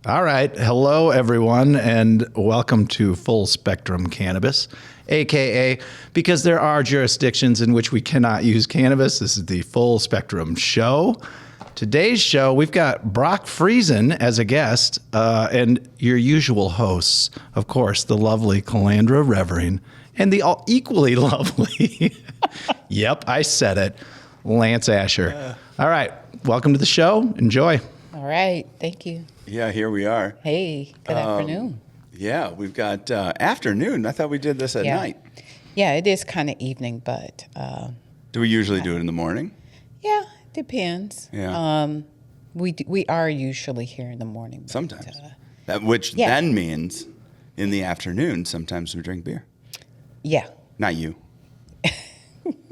All right. Hello, everyone, and welcome to Full Spectrum Cannabis, a.k.a. because there are jurisdictions in which we cannot use cannabis. This is the Full Spectrum Show. Today's show, we've got Brock Friesen as a guest, and your usual hosts, of course, the lovely Calandra Revering, and the equally lovely, yep, I said it, Lance Asher. All right. Welcome to the show. Enjoy. All right. Thank you. Yeah, here we are. Hey, good afternoon. Yeah, we've got afternoon. I thought we did this at night. Yeah, it is kind of evening, but... Do we usually do it in the morning? Yeah, depends. Yeah. We are usually here in the morning. But, Sometimes. Which then means in the afternoon, sometimes we drink beer. Yeah. Not you.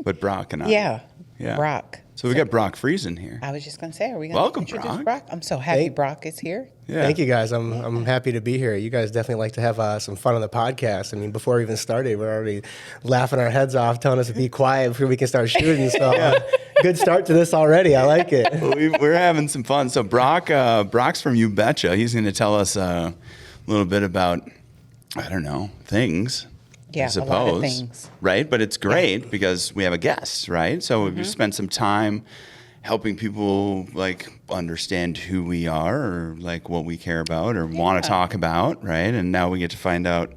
But Brock and I. Yeah. Yeah. Brock. So we got Brock Friesen here. I was just going to say, are we going Welcome, to introduce Brock. Brock? I'm so happy Brock is here. Yeah. Thank you, guys. I'm happy to be here. You guys definitely like to have some fun on the podcast. I mean, before we even started, we're already laughing our heads off, telling us to be quiet before we can start shooting. So good start to this already. I like it. We're having some fun. So Brock's from You Betcha. He's going to tell us a little bit about, I don't know, things. Yeah, I suppose, a lot of things. Right? But it's great because we have a guest, right? So we've spent some time helping people like understand who we are or like what we care about or want to talk about, right? And now we get to find out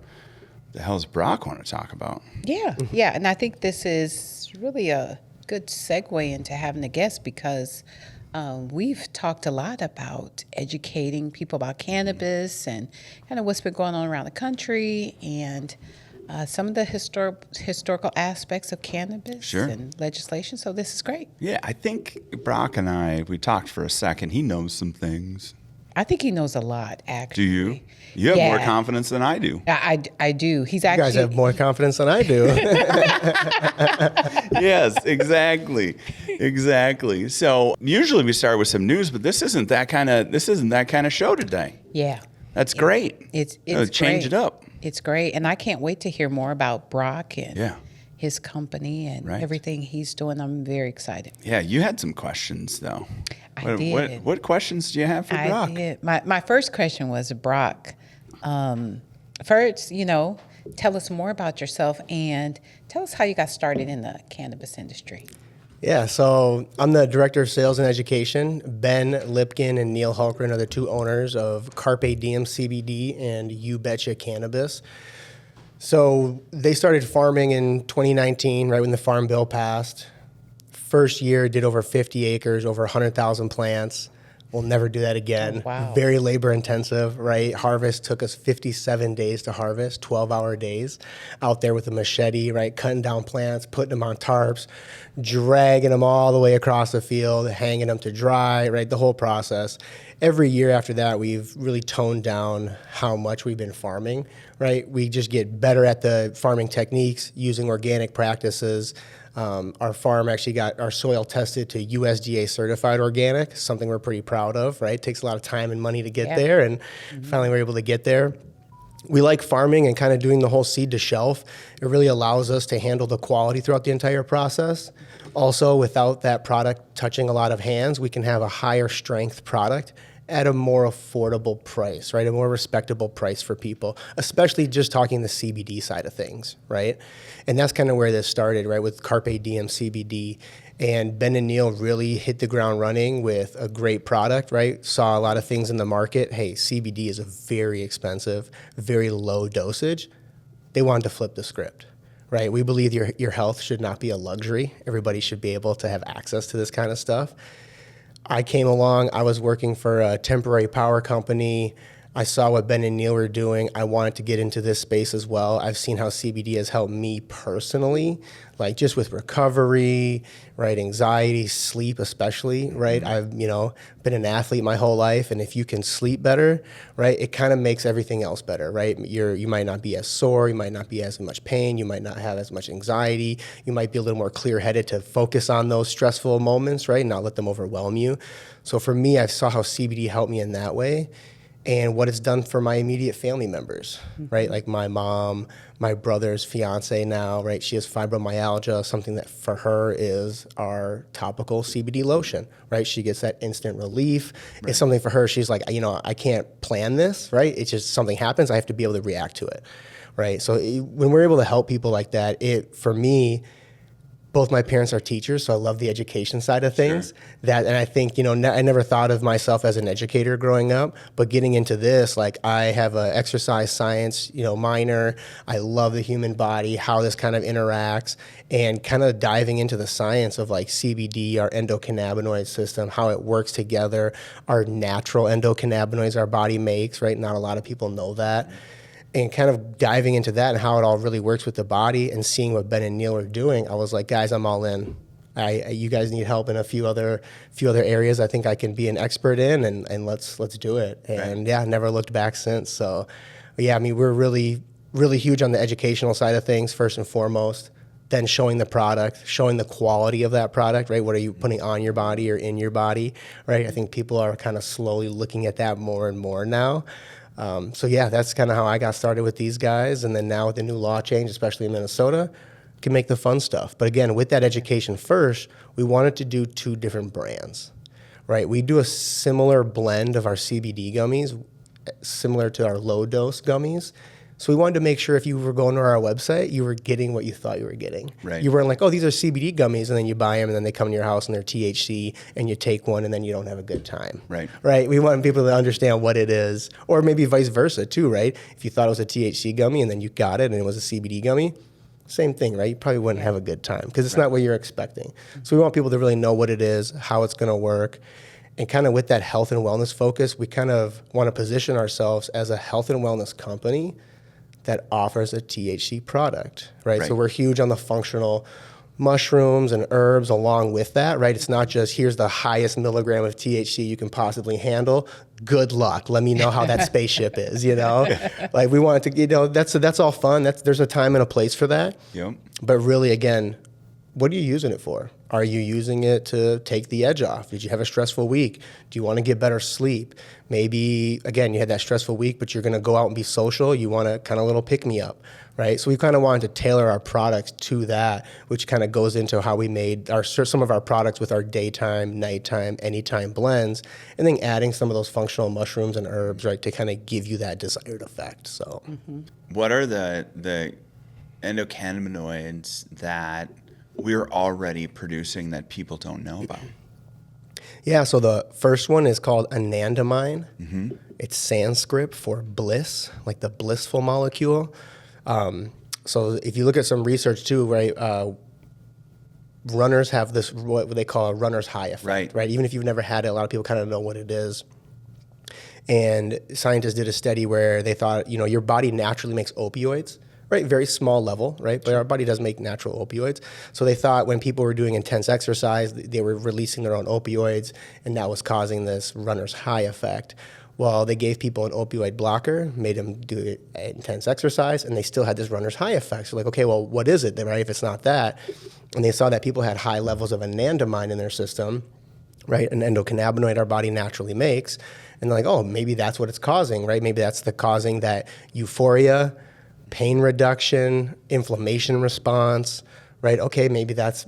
the hell's Brock want to talk about. Yeah, yeah. And I think this is really a good segue into having a guest because we've talked a lot about educating people about cannabis and kind of what's been going on around the country and some of the historical aspects of cannabis and legislation. So this is great. Yeah, I think Brock and I, we talked for a second. He knows some things. I think he knows a lot, actually. Do you? You have more confidence than I do. I do. He's You actually... guys have more confidence than I do. Yes, exactly. Exactly. So usually we start with some news, but this isn't that kind of show today. Yeah. That's great. It's change it up. It's great. And I can't wait to hear more about Brock and his company and everything he's doing. I'm very excited. Yeah, you had some questions, though. I did. What questions do you have for Brock? I did. My first question was, Brock, first, tell us more about yourself and tell us how you got started in the cannabis industry. Yeah, so I'm the Director of Sales and Education. Ben Lipkin and Neil Hulkran are the two owners of Carpe Diem CBD and You Betcha Cannabis. So they started farming in 2019, right when the Farm Bill passed. First year, did over 50 acres, over 100,000 plants. We'll never do that again. Oh, wow. Very labor intensive, right? Harvest took us 57 days to harvest, 12-hour days out there with a machete, right? Cutting down plants, putting them on tarps, dragging them all the way across the field, hanging them to dry, right? The whole process. Every year after that, we've really toned down how much we've been farming, right? We just get better at the farming techniques, using organic practices. Our farm actually got our soil tested to USDA certified organic, something we're pretty proud of, right? It takes a lot of time and money to get there, and finally we're able to get there. We like farming and kind of doing the whole seed to shelf. It really allows us to handle the quality throughout the entire process. Also, without that product touching a lot of hands, we can have a higher strength product at a more affordable price, right? A more respectable price for people, especially just talking the CBD side of things, right? And that's kind of where this started, right? With Carpe Diem CBD. And Ben and Neil really hit the ground running with a great product, right? Saw a lot of things in the market. Hey, CBD is a very expensive, very low dosage. They wanted to flip the script, right? We believe your health should not be a luxury. Everybody should be able to have access to this kind of stuff. I came along, I was working for a temporary power company. I saw what Ben and Neil were doing. I wanted to get into this space as well. I've seen how CBD has helped me personally, like just with recovery, right? Anxiety, sleep especially, right? I've, been an athlete my whole life, and if you can sleep better, right, it kind of makes everything else better, right? You might not be as sore, you might not be as much pain, you might not have as much anxiety, you might be a little more clear-headed to focus on those stressful moments, right? Not let them overwhelm you. So for me, I saw how CBD helped me in that way. and what it's done for my immediate family members, right? Like my mom, my brother's fiance now, right? She has fibromyalgia, something that for her is our topical CBD lotion, right? She gets that instant relief. Right. It's something for her. She's like, I can't plan this, right? It's just something happens. I have to be able to react to it, right? So when we're able to help people like that, for me, both my parents are teachers, so I love the education side of things. Sure. And I think, I never thought of myself as an educator growing up, but getting into this, like I have an exercise science, minor. I love the human body, how this kind of interacts, and kind of diving into the science of like CBD, our endocannabinoid system, how it works together, our natural endocannabinoids our body makes, right? Not a lot of people know that. And kind of diving into that and how it all really works with the body and seeing what Ben and Neil are doing, I was like, guys, I'm all in. You guys need help in a few other areas I think I can be an expert in, and let's do it. And right. Never looked back since. So we're really, really huge on the educational side of things, first and foremost, then showing the product, showing the quality of that product, right? What are you putting on your body or in your body, right? I think people are kind of slowly looking at that more and more now. That's kind of how I got started with these guys. And then now with the new law change, especially in Minnesota, can make the fun stuff. But again, with that education first, we wanted to do 2 different brands, right? We do a similar blend of our CBD gummies, similar to our low dose gummies. So we wanted to make sure if you were going to our website, you were getting what you thought you were getting. Right. You weren't like, oh, these are CBD gummies, and then you buy them, and then they come to your house, and they're THC, and you take one, and then you don't have a good time. Right. Right. We want people to understand what it is, or maybe vice versa too, right? If you thought it was a THC gummy, and then you got it, and it was a CBD gummy, same thing, right? You probably wouldn't have a good time because it's not what you're expecting. So we want people to really know what it is, how it's going to work. And kind of with that health and wellness focus, we kind of want to position ourselves as a health and wellness company that offers a THC product, right? So we're huge on the functional mushrooms and herbs along with that, right? It's not just here's the highest milligram of THC you can possibly handle. Good luck. Let me know how that spaceship is, Like we want it to, that's all fun. There's a time and a place for that. Yep. But really, again, what are you using it for? Are you using it to take the edge off? Did you have a stressful week? Do you want to get better sleep? Maybe, again, you had that stressful week, but you're going to go out and be social. You want to kind of little pick-me-up, right? So we kind of wanted to tailor our products to that, which kind of goes into how we made some of our products with our daytime, nighttime, anytime blends, and then adding some of those functional mushrooms and herbs, right, to kind of give you that desired effect. So, what are the endocannabinoids that we're already producing that people don't know about? Yeah, so the first one is called anandamide. Mm-hmm. It's Sanskrit for bliss, like the blissful molecule. So if you look at some research too, right, runners have this, what they call a runner's high effect, right? Even if you've never had it, a lot of people kind of know what it is. And scientists did a study where they thought, your body naturally makes opioids, right? Very small level, right? But our body does make natural opioids. So they thought when people were doing intense exercise, they were releasing their own opioids, and that was causing this runner's high effect. Well, they gave people an opioid blocker, made them do intense exercise, and they still had this runner's high effect. So like, okay, well, what is it then, right? If it's not that. And they saw that people had high levels of anandamide in their system, right? An endocannabinoid our body naturally makes. And they're like, oh, maybe that's what it's causing, right? Maybe that's causing that euphoria, pain reduction, inflammation response, right? Okay, maybe that's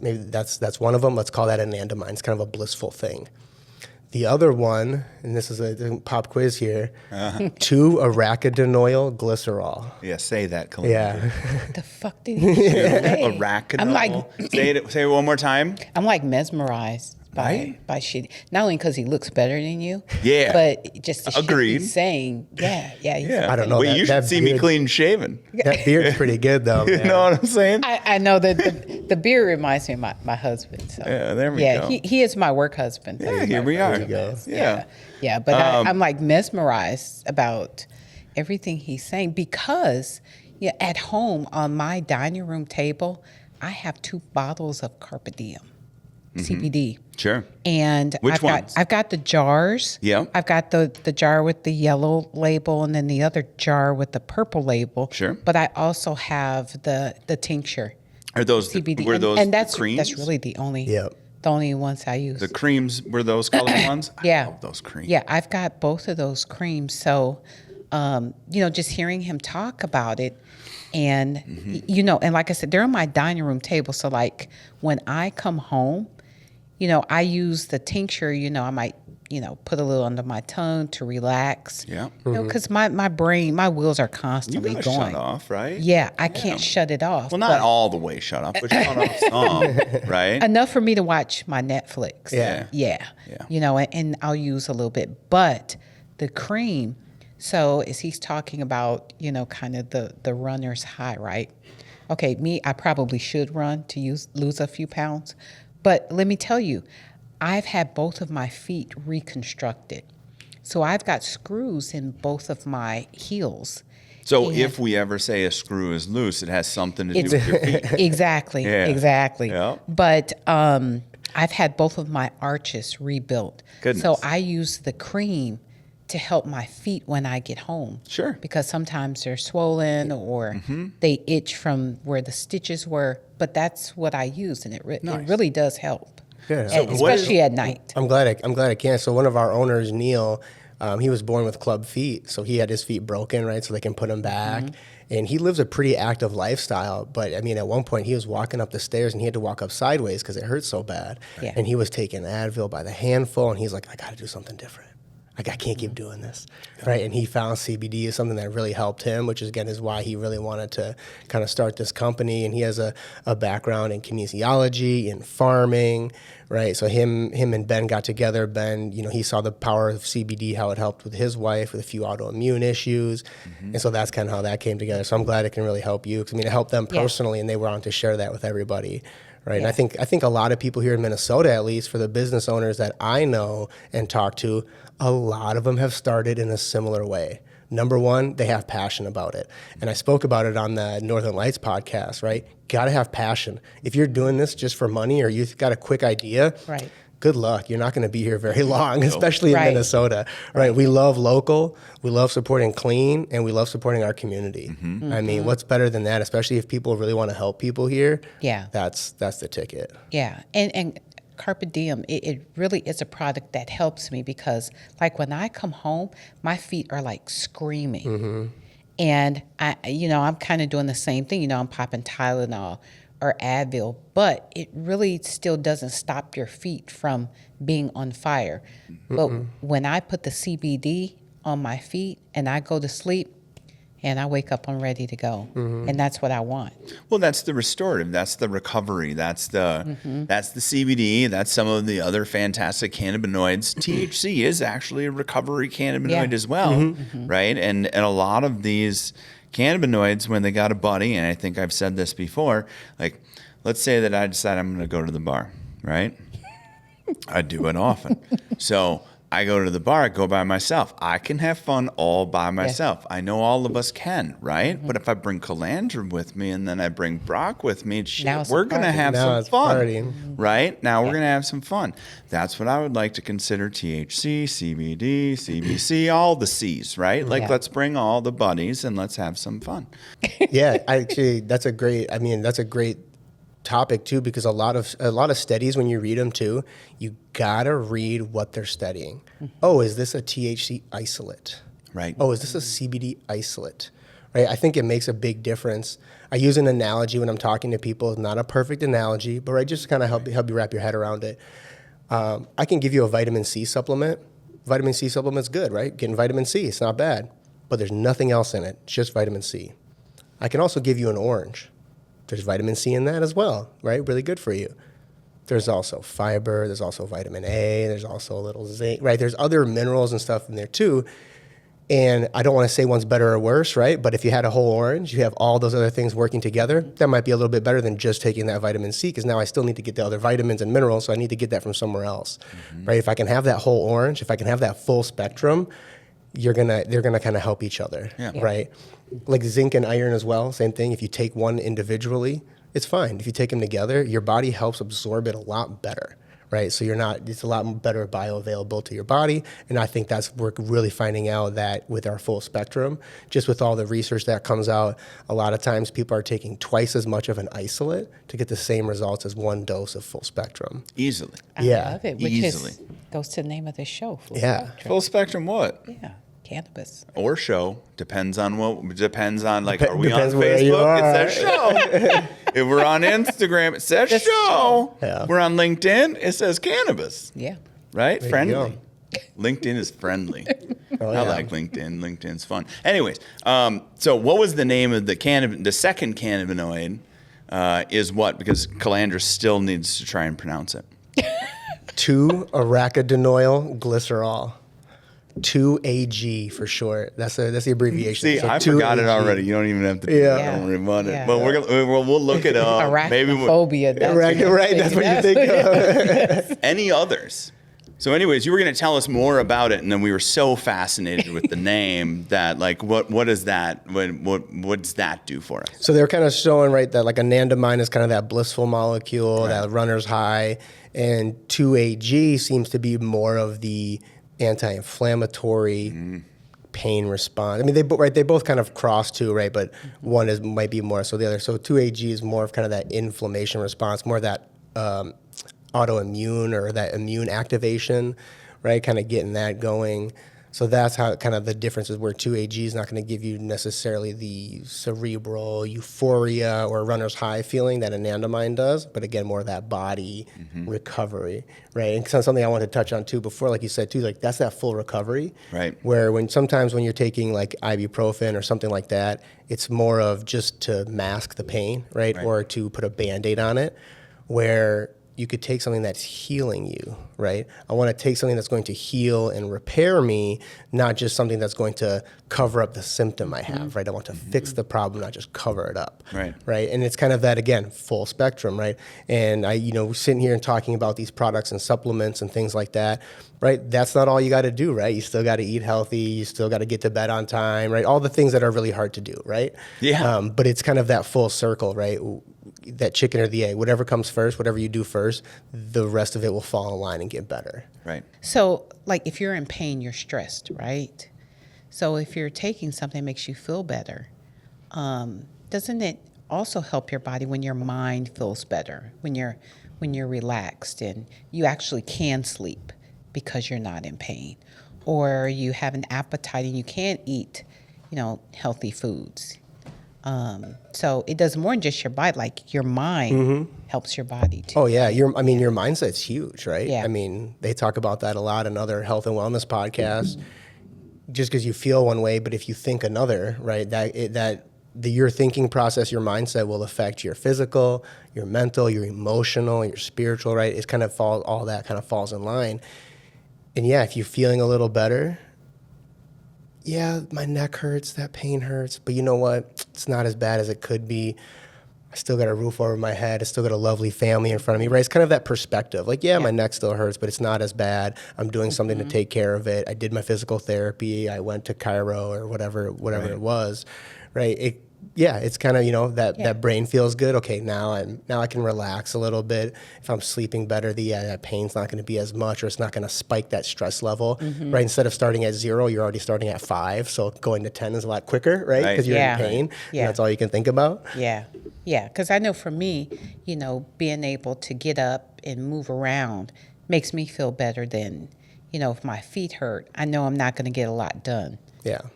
one of them. Let's call that anandamide. It's kind of a blissful thing. The other one, and this is a pop quiz here, 2-arachidinoyl glycerol. Yeah, say that, Kalina. Yeah. The fuck did he say? Arachidinol. I'm like, say it one more time. I'm like mesmerized by shit. Not only because he looks better than you, but just the shit he's saying. Yeah. I don't know. Wait, you should see me clean shaven. That beard's pretty good, though. You know what I'm saying? I know that the beard reminds me of my husband. So. Yeah, there we go. Yeah, he is my work husband. Yeah, here we are. Yeah, but I'm like mesmerized about everything he's saying because at home on my dining room table, I have 2 bottles of Carpe Diem CBD. Sure. And I've got the jars. Yeah. I've got the jar with the yellow label and then the other jar with the purple label. Sure. But I also have the tincture. Are those CBD. Were those and that's creams? That's really the only the only ones I use. The creams were those colored ones? Yeah. I love those creams. Yeah, I've got both of those creams. So, just hearing him talk about it and, and like I said, they're on my dining room table. So like when I come home, I use the tincture, I might, put a little under my tongue to relax. Yeah. Because my brain, my wheels are constantly You gotta going. shut off, right? Yeah, I can't shut it off. Well, not all the way shut off, but shut off some, right? Enough for me to watch my Netflix. Yeah. Yeah. And I'll use a little bit. But the cream, so as he's talking about, kind of the runner's high, right? Okay, I probably should run to lose a few pounds. But let me tell you, I've had both of my feet reconstructed. So I've got screws in both of my heels. So if we ever say a screw is loose, it has something to do with your feet. Exactly. Yeah. But I've had both of my arches rebuilt. Goodness. So I use the cream to help my feet when I get home. Sure. Because sometimes they're swollen or they itch from where the stitches were. But that's what I use, and it really does help. Good. And especially at night. I'm glad I can. So one of our owners, Neil, he was born with club feet, so he had his feet broken, right? So they can put him back. And he lives a pretty active lifestyle. But I mean, at one point he was walking up the stairs and he had to walk up sideways because it hurt so bad. Yeah. And he was taking Advil by the handful, and he's like, I got to do something different. Like, I can't keep doing this, right? And he found CBD is something that really helped him, which is, again, is why he really wanted to kind of start this company. And he has a background in kinesiology, in farming, right? So him and Ben got together. Ben, he saw the power of CBD, how it helped with his wife with a few autoimmune issues. And so that's kind of how that came together. So I'm glad it can really help you. Because, it helped them personally, and they were on to share that with everybody. Right. Yeah. And I think a lot of people here in Minnesota, at least for the business owners that I know and talk to, a lot of them have started in a similar way. Number one, they have passion about it. And I spoke about it on the Northern Lights podcast, right? Got to have passion. If you're doing this just for money or you've got a quick idea, right, good luck. You're not going to be here very long, especially in Minnesota, right? We love local, we love supporting clean, and we love supporting our community. I mean, what's better than that, especially if people really want to help people here? Yeah. That's the ticket. Yeah. And Carpe Diem, it really is a product that helps me because, like, when I come home, my feet are like screaming. And I'm kind of doing the same thing. I'm popping Tylenol or Advil, but it really still doesn't stop your feet from being on fire. But when I put the CBD on my feet and I go to sleep and I wake up, I'm ready to go. And that's what I want. Well, that's the restorative. That's the recovery. That's the CBD. That's some of the other fantastic cannabinoids. THC is actually a recovery cannabinoid as well, right? And a lot of these cannabinoids, when they got a buddy, and I think I've said this before, like, let's say that I decide I'm going to go to the bar, right? I do it often. So I go to the bar, I go by myself. I can have fun all by myself. I know all of us can, right? But if I bring Calandra with me and then I bring Brock with me, we're going to have some fun, right? Now we're going to have some fun. That's what I would like to consider THC, CBD, CBC, all the C's, right? Like, let's bring all the buddies and let's have some fun. Yeah, actually, that's a great topic too, because a lot of studies, when you read them too, you gotta read what they're studying. Oh, is this a THC isolate? Right. Oh, is this a CBD isolate? Right. I think it makes a big difference. I use an analogy when I'm talking to people. It's not a perfect analogy, but I just kind of help you wrap your head around it. I can give you a vitamin C supplement. Vitamin C supplement's good, right? Getting vitamin C, it's not bad, but there's nothing else in it. It's just vitamin C. I can also give you an orange. There's vitamin C in that as well, right? Really good for you. There's also fiber. There's also vitamin A. There's also a little zinc, right? There's other minerals and stuff in there too. And I don't want to say one's better or worse, right? But if you had a whole orange, you have all those other things working together, that might be a little bit better than just taking that vitamin C, because now I still need to get the other vitamins and minerals, so I need to get that from somewhere else, right? If I can have that whole orange, if I can have that full spectrum, they're gonna kind of help each other, right? Like zinc and iron as well, same thing. If you take one individually, it's fine. If you take them together, your body helps absorb it a lot better, right? So it's a lot better bioavailable to your body. And I think we're really finding out that with our full spectrum, just with all the research that comes out, a lot of times people are taking twice as much of an isolate to get the same results as one dose of full spectrum. Easily. I love it, which goes to the name of the show. Full Spectrum. Full spectrum what? Yeah, cannabis. Or show. Depends on like, are we on Depends where you Facebook? are. It says show. If we're on Instagram, it says show. Yeah. We're on LinkedIn, it says cannabis. Yeah. Right? There you Friendly. LinkedIn is friendly. Oh, I yeah. like LinkedIn. LinkedIn's fun. Anyways, so what was the name of the second cannabinoid is what? Because Calandra still needs to try and pronounce it. 2-arachidinoyl glycerol. 2AG for short. That's the abbreviation. See, So I forgot it 2AG. already. You don't even have to. Yeah. Don't worry about it. Yeah. But we'll look it up. Arachnophobia. Right, that's what you think of. Any others? So, anyways, you were going to tell us more about it, and then we were so fascinated with the name that, like, what is that? What does that do for us? So they're kind of showing, right, that like anandamide is kind of that blissful molecule, that runner's high, and 2AG seems to be more of the anti-inflammatory pain response. I mean, they both kind of cross too, right? But one might be more so the other. So 2AG is more of kind of that inflammation response, more of that autoimmune or that immune activation, right? Kind of getting that going. So that's how kind of the difference is where 2AG is not going to give you necessarily the cerebral euphoria or runner's high feeling that anandamide does, but again, more of that body recovery, right? And something I wanted to touch on too before, like you said too, like that's that full recovery, right? Where sometimes when you're taking like ibuprofen or something like that, it's more of just to mask the pain, right? Or to put a Band-Aid on it, where you could take something that's healing you, right? I want to take something that's going to heal and repair me, not just something that's going to cover up the symptom I have, right? I want to fix the problem, not just cover it up, right? And it's kind of that, again, full spectrum, right? And sitting here and talking about these products and supplements and things like that, right? That's not all you got to do, right? You still got to eat healthy. You still got to get to bed on time, right? All the things that are really hard to do, right? Yeah. But it's kind of that full circle, right? That chicken or the egg, whatever comes first, whatever you do first, the rest of it will fall in line and get better. Right. So, like, if you're in pain, you're stressed, right? So if you're taking something that makes you feel better, doesn't it also help your body when your mind feels better, when you're relaxed and you actually can sleep because you're not in pain, or you have an appetite and you can eat, healthy foods? So it does more than just your body. Like your mind helps your body too. Oh yeah, your mindset's huge, right? Yeah. I mean, they talk about that a lot in other health and wellness podcasts. Just because you feel one way, but if you think another, right? Your thinking process, your mindset will affect your physical, your mental, your emotional, your spiritual, right? It's kind of all that kind of falls in line. And yeah, if you're feeling a little better, yeah, my neck hurts, that pain hurts, but you know what? It's not as bad as it could be. I still got a roof over my head. I still got a lovely family in front of me, right? It's kind of that perspective. Like, yeah, my neck still hurts, but it's not as bad. I'm doing something to take care of it. I did my physical therapy. I went to Cairo or whatever it was, right? It's kind of, that brain feels good. Okay, now I can relax a little bit. If I'm sleeping better, that pain's not going to be as much, or it's not going to spike that stress level, right? Instead of starting at 0, you're already starting at 5. So going to 10 is a lot quicker, right? Because you're in pain. Yeah. And that's all you can think about. Yeah. Because I know for me, being able to get up and move around makes me feel better than, if my feet hurt, I know I'm not going to get a lot done.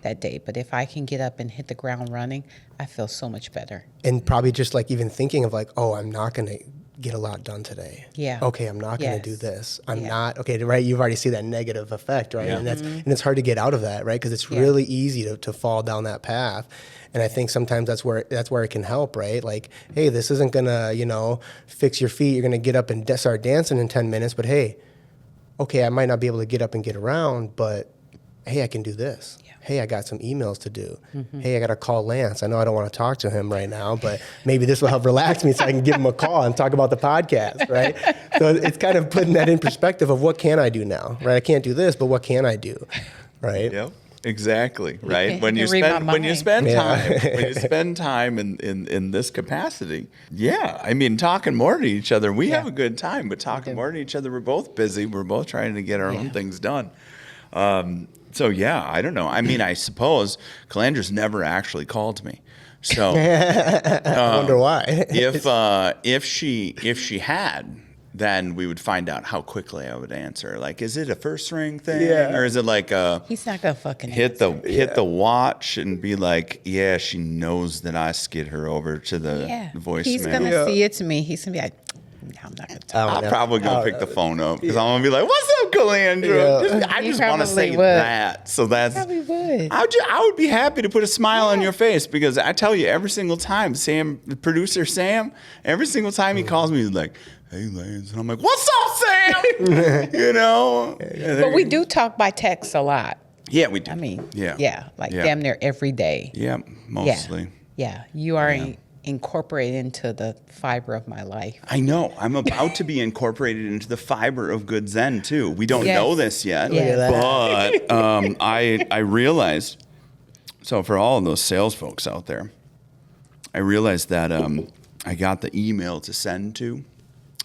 That day. But if I can get up and hit the ground running, I feel so much better. And probably just like even thinking of like, oh, I'm not going to get a lot done today. Yeah. Okay, I'm not going to do this. I'm not. Okay, right? You've already see that negative effect, right? And and it's hard to get out of that, right? Because it's really easy to fall down that path. And I think sometimes that's where it can help, right? Like, hey, this isn't going to, fix your feet. You're going to get up and start dancing in 10 minutes. But hey, okay, I might not be able to get up and get around, but hey, I can do this. Hey, I got some emails to do. Hey, I got to call Lance. I know I don't want to talk to him right now, but maybe this will help relax me so I can give him a call and talk about the podcast, right? So it's kind of putting that in perspective of what can I do now, right? I can't do this, but what can I do, right? Yep. exactly. Right. can- When you you can read my spend mind. when you spend time in this capacity. Yeah. I mean, talking more to each other, we have a good time, but talking more to each other, we're both busy. We're both trying to get our own things done. So yeah, I don't know. I mean, I suppose Calandra's never actually called me. So I wonder why. if she had, then we would find out how quickly I would answer. Like, is it a first ring thing, or is it like a He's not gonna fucking hit the watch and be like, yeah, she knows that I skid her over to the voicemail. He's gonna see it's me. He's gonna be like, no, I'm not gonna talk. I'm probably gonna pick the phone up because I'm gonna be like, "What's up, Calandra?" I You just want to probably say would. that. So that's. Probably would. I would be happy to put a smile on your face because I tell you every single time, producer Sam, every single time he calls me, he's like, "Hey, Lance," and I'm like, "What's up, Sam?" You know. But we do talk by text a lot. Yeah, we do. I mean, yeah, damn near every day. Yeah, mostly. Yeah, you are incorporated into the fiber of my life. I know. I'm about to be incorporated into the fiber of Good Zen too. We don't Yes. know this yet, Yes. but I realized. So for all of those sales folks out there, I realized that I got the email to send to.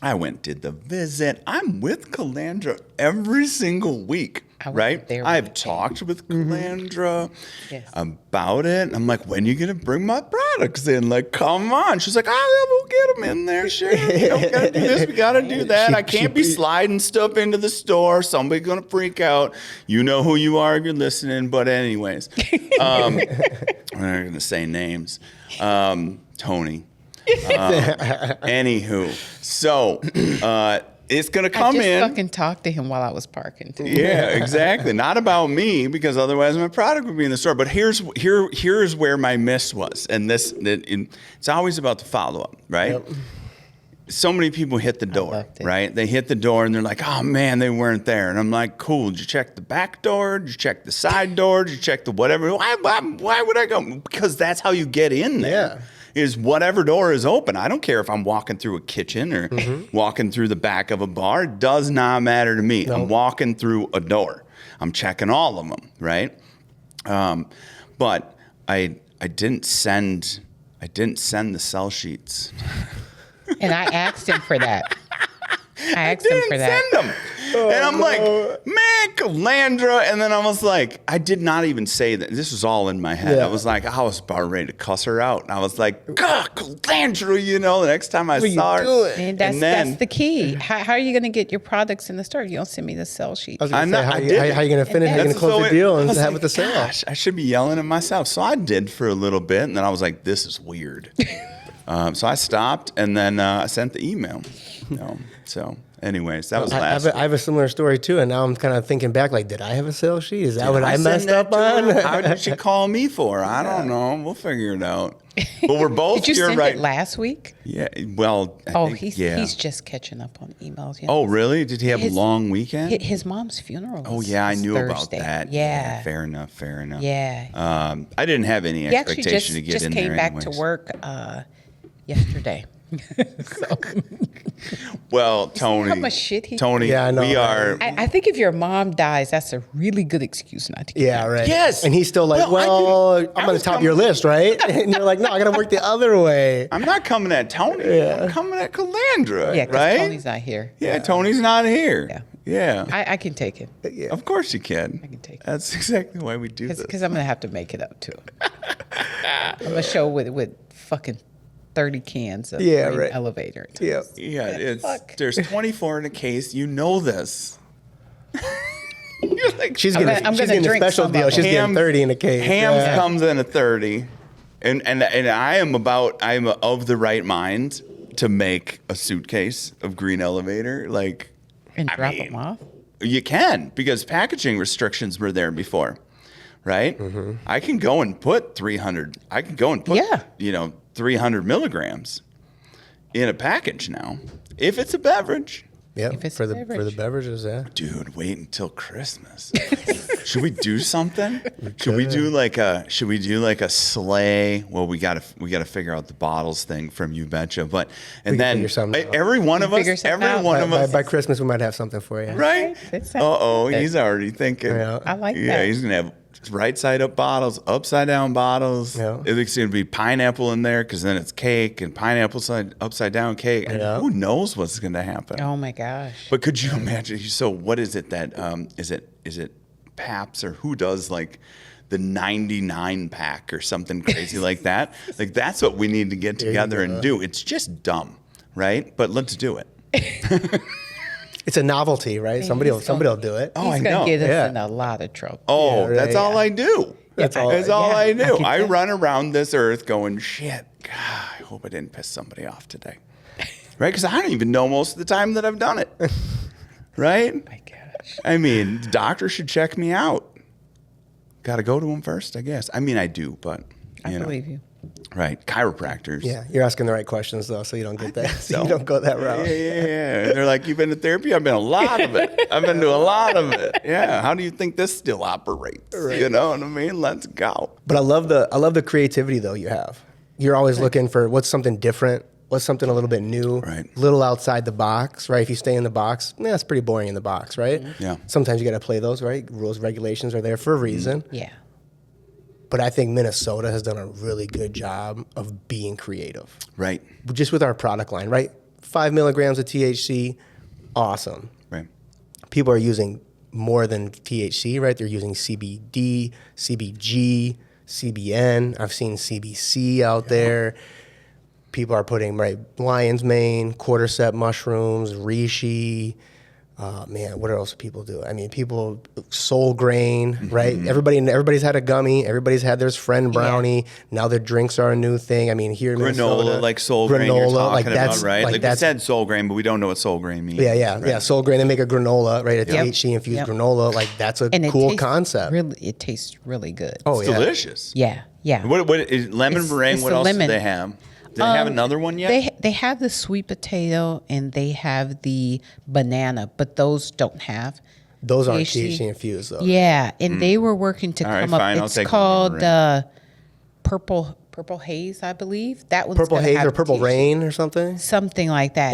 I went, did the visit. I'm with Calandra every single week, I was right? there I've with talked with Calandra Yes. about it. I'm like, when are you going to bring my products in? Like, come on. She's like, we'll get them in there. Sure. You know, we got to do this. We got to do that. I can't be sliding stuff into the store. Somebody's going to freak out. You know who you are if you're listening. But anyways, I'm not going to say names. Tony. Anywho, so it's gonna come I just in. fucking talked to him while I was parking too. Yeah, exactly. Not about me because otherwise my product would be in the store. But here's where my miss was, and it's always about the follow up, right? Yep. So many people hit the door, loved it. right? They hit the door and they're like, "Oh man, they weren't there." And I'm like, "Cool. Did you check the back door? Did you check the side door? Did you check the whatever? Why would I go? Because that's how you get in there." Yeah. Is whatever door is open. I don't care if I'm walking through a kitchen or walking through the back of a bar. It does not matter to me. I'm walking through a door. I'm checking all of them, right? But I didn't send the sell sheets. And I asked him for that. I asked him for that. Send them. And I'm like, man, Calandra. And then I was like, I did not even say that. This was all in my head. Yeah. I was like, I was about ready to cuss her out. And I was like, God, Calandra, you know, the next time I saw her. And that's the key. How are you going to get your products in the store if you don't send me the sell sheet? I was gonna say, I how you did. going to finish? How you going to close the deal and have it the sale? Gosh, I should be yelling at myself. So I did for a little bit. And then I was like, this is weird. So I stopped and then I sent the email. So anyways, that was last. I have a similar story too, and now I'm kind of thinking back, like, did I have a sales sheet? Is that what I messed up on? How did she call me for? I don't know. We'll figure it out. But we're both Did you here send right. it last week? Yeah. Well. He's just catching up on emails. You know? Oh, really? Did he have a His- long weekend? His mom's funeral. Oh was yeah, I knew Thursday. about that. Yeah. Fair enough. Yeah. I didn't have any He actually expectation to get just in came there. back anyways. to work yesterday. So, Well, Tony. how much shit he- Tony. Yeah, I know, We are. I think if your mom dies, that's a really good excuse not to get Yeah, right. Yes. And he's still like, Well, I I'm on the was top of your list, right? And you're like, no, I got to work the other way. I'm not coming at Tony. I'm coming at Calandra. Yeah, because right? Tony's not here. Yeah, Tony's not here. Yeah. I can take it Of course you can. I can take it. That's exactly why we do this. because I'm gonna have to make it up to him. I'm gonna show with fucking 30 cans of green right. elevator. Yeah. Yeah, Fuck. there's 24 in a case. You know this. You're like, She's I'm getting, gonna she's getting a drink special some deal. of She's them. getting 30 in a case. Hams Yeah. comes in a 30, and I'm of the right mind to make a suitcase of green elevator. Like, And I drop mean, them off. You can, because packaging restrictions were there before, right? I can go and put 300. I can go and put, 300 milligrams in a package now, if it's a beverage. Yep. If it's For a the beverage. beverages, yeah. Dude, wait until Christmas. Should we do something? Should we do like a sleigh? Well, we gotta figure out the bottles thing from You Betcha, but and can then figure something out. every one of Figure us, something every out. one of By, us, by Christmas, we might have something for you. right? That sounds Uh oh, good. he's already thinking. Yeah. I like Yeah, that. he's gonna have right side up bottles, upside down bottles. Yeah. It's going to be pineapple in there because then it's cake and pineapple upside down cake. And who knows what's going to happen? Oh my gosh. But could you imagine? So what is it that is it Paps or who does like the 99 pack or something crazy like that? Like that's what we need to get together and do. It's just dumb, right? But let's do it. It's a novelty, right? Somebody will do it. Oh, I He's know. gonna get us Yeah. in a lot of trouble. Oh, Yeah, right, that's all I do. That's all- That's all yeah. I do. I Yeah. run around this earth going, shit, God, I hope I didn't piss somebody off today. Right? Because I don't even know most of the time that I've done it. Right? My gosh. I mean, the doctor should check me out. Got to go to him first, I guess. I mean, I do, but, I you know. believe you. Right. Chiropractors. Yeah, you're asking the right questions though, so you don't get that. so. You don't go that route. Yeah. They're like, you've been to therapy? I've been a lot of it. I've been to a lot of it. Yeah. How do you think this still operates? Right. You know what I mean? Let's go. But I love the creativity though you have. You're always looking for what's something different, what's something a little bit new, Right. little outside the box, right? If you stay in the box, it's pretty boring in the box, right? Yeah. Sometimes you got to play those, right? Rules, regulations are there for a reason. Yeah. But I think Minnesota has done a really good job of being creative, Right. just with our product line, right? 5 milligrams of THC, awesome. Right. People are using more than THC, right? They're using CBD, CBG, CBN. I've seen CBC out there. People are putting, right, lion's mane, quartercept mushrooms, reishi. What else do people do? I mean, soul grain, right? Everybody's had a gummy. Everybody's had their friend brownie. Now their drinks are a new thing. I mean, here in Minnesota, Granola, like soul grain you're talking about, right? Like we that's, said soul grain, but we don't know what soul grain means. yeah. Soul grain. They make a granola, right? A Yep. THC infused Yep. granola. Like that's a And cool tastes concept. It tastes really good. Oh, It's yeah. delicious. Yeah. Yeah. What is lemon It's- meringue? it's What the else lemon. do they have? Do they have another one yet? They have the sweet potato and they have the banana, but those don't have. Those aren't THC. THC infused though. Yeah, and they were working to All right, come fine, I'll up. It's take called lemon purple haze, I believe. That one's Purple gonna haze have or purple THC. rain or something. Something like that.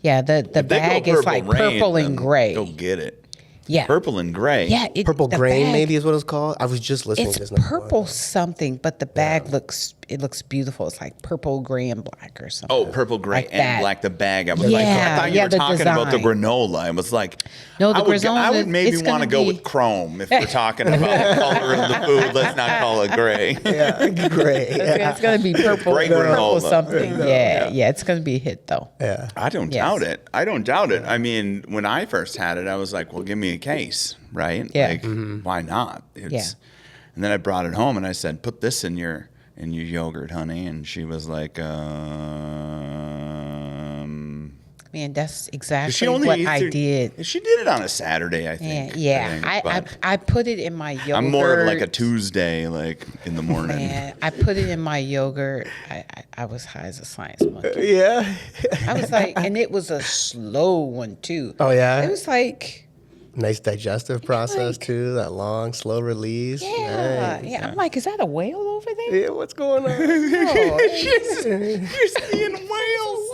Yeah. The If they go bag is Purple like Rain, purple then and gray. Go get it. Yeah. Purple and gray. Yeah, Purple the grain bag- maybe is what it's called. I was just listening It's to this. number purple one. something, but the bag looks beautiful. It's like purple, gray, and black or something. Oh, purple, gray, Like and that. black. The bag. I was like, I Yeah, thought you yeah, were the talking about the design. granola. I was like, No, the I would granola, maybe it's want to gonna go be- with chrome if we're talking about the color of the food. Let's not call it gray. Yeah, great. It's gonna be purple, Great purple granola. something. Yeah, it's gonna be a hit though. Yeah. I don't Yes. doubt it. I don't doubt it. I mean, when I first had it, I was like, well, give me a case, right? Yeah. Like, why not? Yeah. And then I brought it home and I said, put this in your yogurt, honey. And she was like, Man, that's she exactly only what eats I her- did. She did it on a Saturday, I Yeah, think. yeah. but I put it in my yogurt. I'm more of like a Tuesday, like in the morning. Man, I put it in my yogurt. I was high as a science monkey. Yeah. I was like, and it was a slow one too. Oh, yeah? It was like, Nice digestive process like- too. That long, slow release. yeah, Nice. yeah. I'm like, is that a whale over there? Yeah, what's going on? You're seeing whales.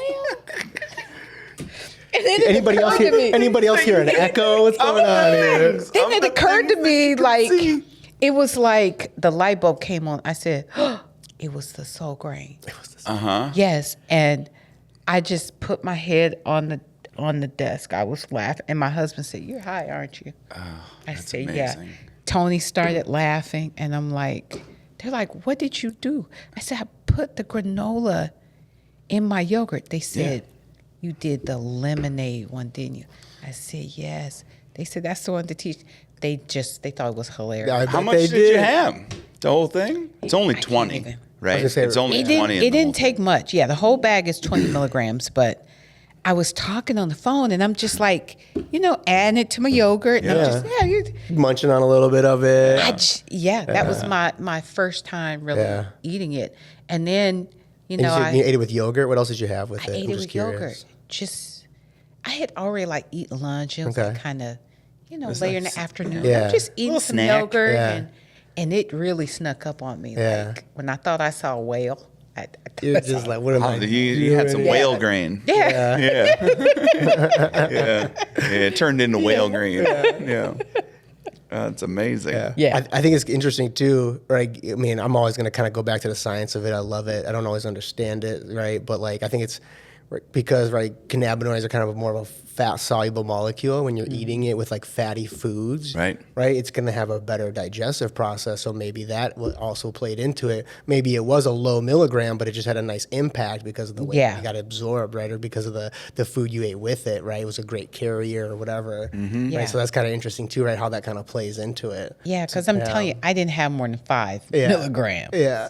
And then it Anybody else occurred to here? me- Anybody else hear an echo? What's going on here? Then it occurred to me like it was like the light bulb came on. I said, oh, it was the soul grain. Uh-huh. Yes, and I just put my head on the desk. I was laughing, and my husband said, "You're high, aren't you?" I said, "Yeah." amazing. Tony started laughing, and I'm like, "They're like, what did you do?" I said, "I put the granola in my yogurt." They said, "You did the lemonade one, didn't you?" I said, "Yes." They said, "That's the one to teach." They thought it was hilarious. I How bet much they did you have? The whole thing? It's only I can't 20, even. right? I was gonna say, It's only It 20. didn't, it didn't take much. Yeah, the whole bag is 20 milligrams, but I was talking on the phone and I'm just like, adding it to my yogurt. And I'm just, Munching on a little bit of it. that was my first time really eating it. And then, And you said you ate it with yogurt. What else did you have with I it? ate I'm it just with curious. yogurt. I had already eaten lunch. It was Okay. kind of, later in the afternoon. Yeah. I'm just eating Little some snack. yogurt Yeah. and it really snuck up on me. Yeah. Like when I thought I saw a whale, I thought You're I saw just like, what am I You had some doing? whale grain. Yeah. Yeah. Yeah. It turned into whale grain. Yeah. That's amazing. Yeah. I think it's interesting too, right? I mean, I'm always going to kind of go back to the science of it. I love it. I don't always understand it, right? But like, I think it's because, right, cannabinoids are kind of more of a fat soluble molecule. When you're eating it with like fatty foods, Right. it's going to have a better digestive process. So maybe that also played into it. Maybe it was a low milligram, but it just had a nice impact because of the way it got absorbed, right? Or because of the food you ate with it, right? It was a great carrier or whatever. Yeah. Right? So that's kind of interesting too, right? How that kind of plays into it. Yeah, because I'm telling you, I didn't have more than 5 milligrams. Yeah.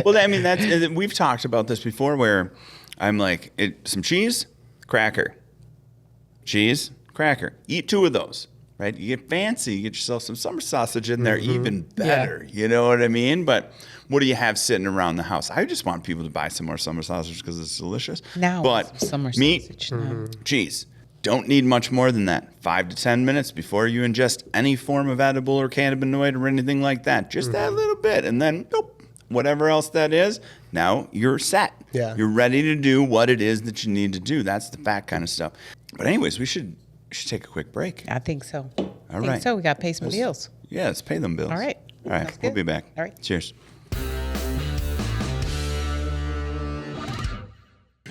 Well, I mean, we've talked about this before where I'm like, some cheese, cracker. Cheese, cracker. Eat 2 of those, right? You get fancy, you get yourself some summer sausage in there, even better. You know what I mean? But what do you have sitting around the house? I just want people to buy some more summer sausage because it's delicious. Now, but summer meat, sausage. No. cheese. Don't need much more than that. 5 to 10 minutes before you ingest any form of edible or cannabinoid or anything like that. Just that little bit. And then, whatever else that is, now you're set. Yeah. You're ready to do what it is that you need to do. That's the fat kind of stuff. But anyways, we should take a quick break. I think so. All right. So we got to pay some bills. Yeah, let's pay them bills. All right. All right. That's We'll good. be back. All right. Cheers.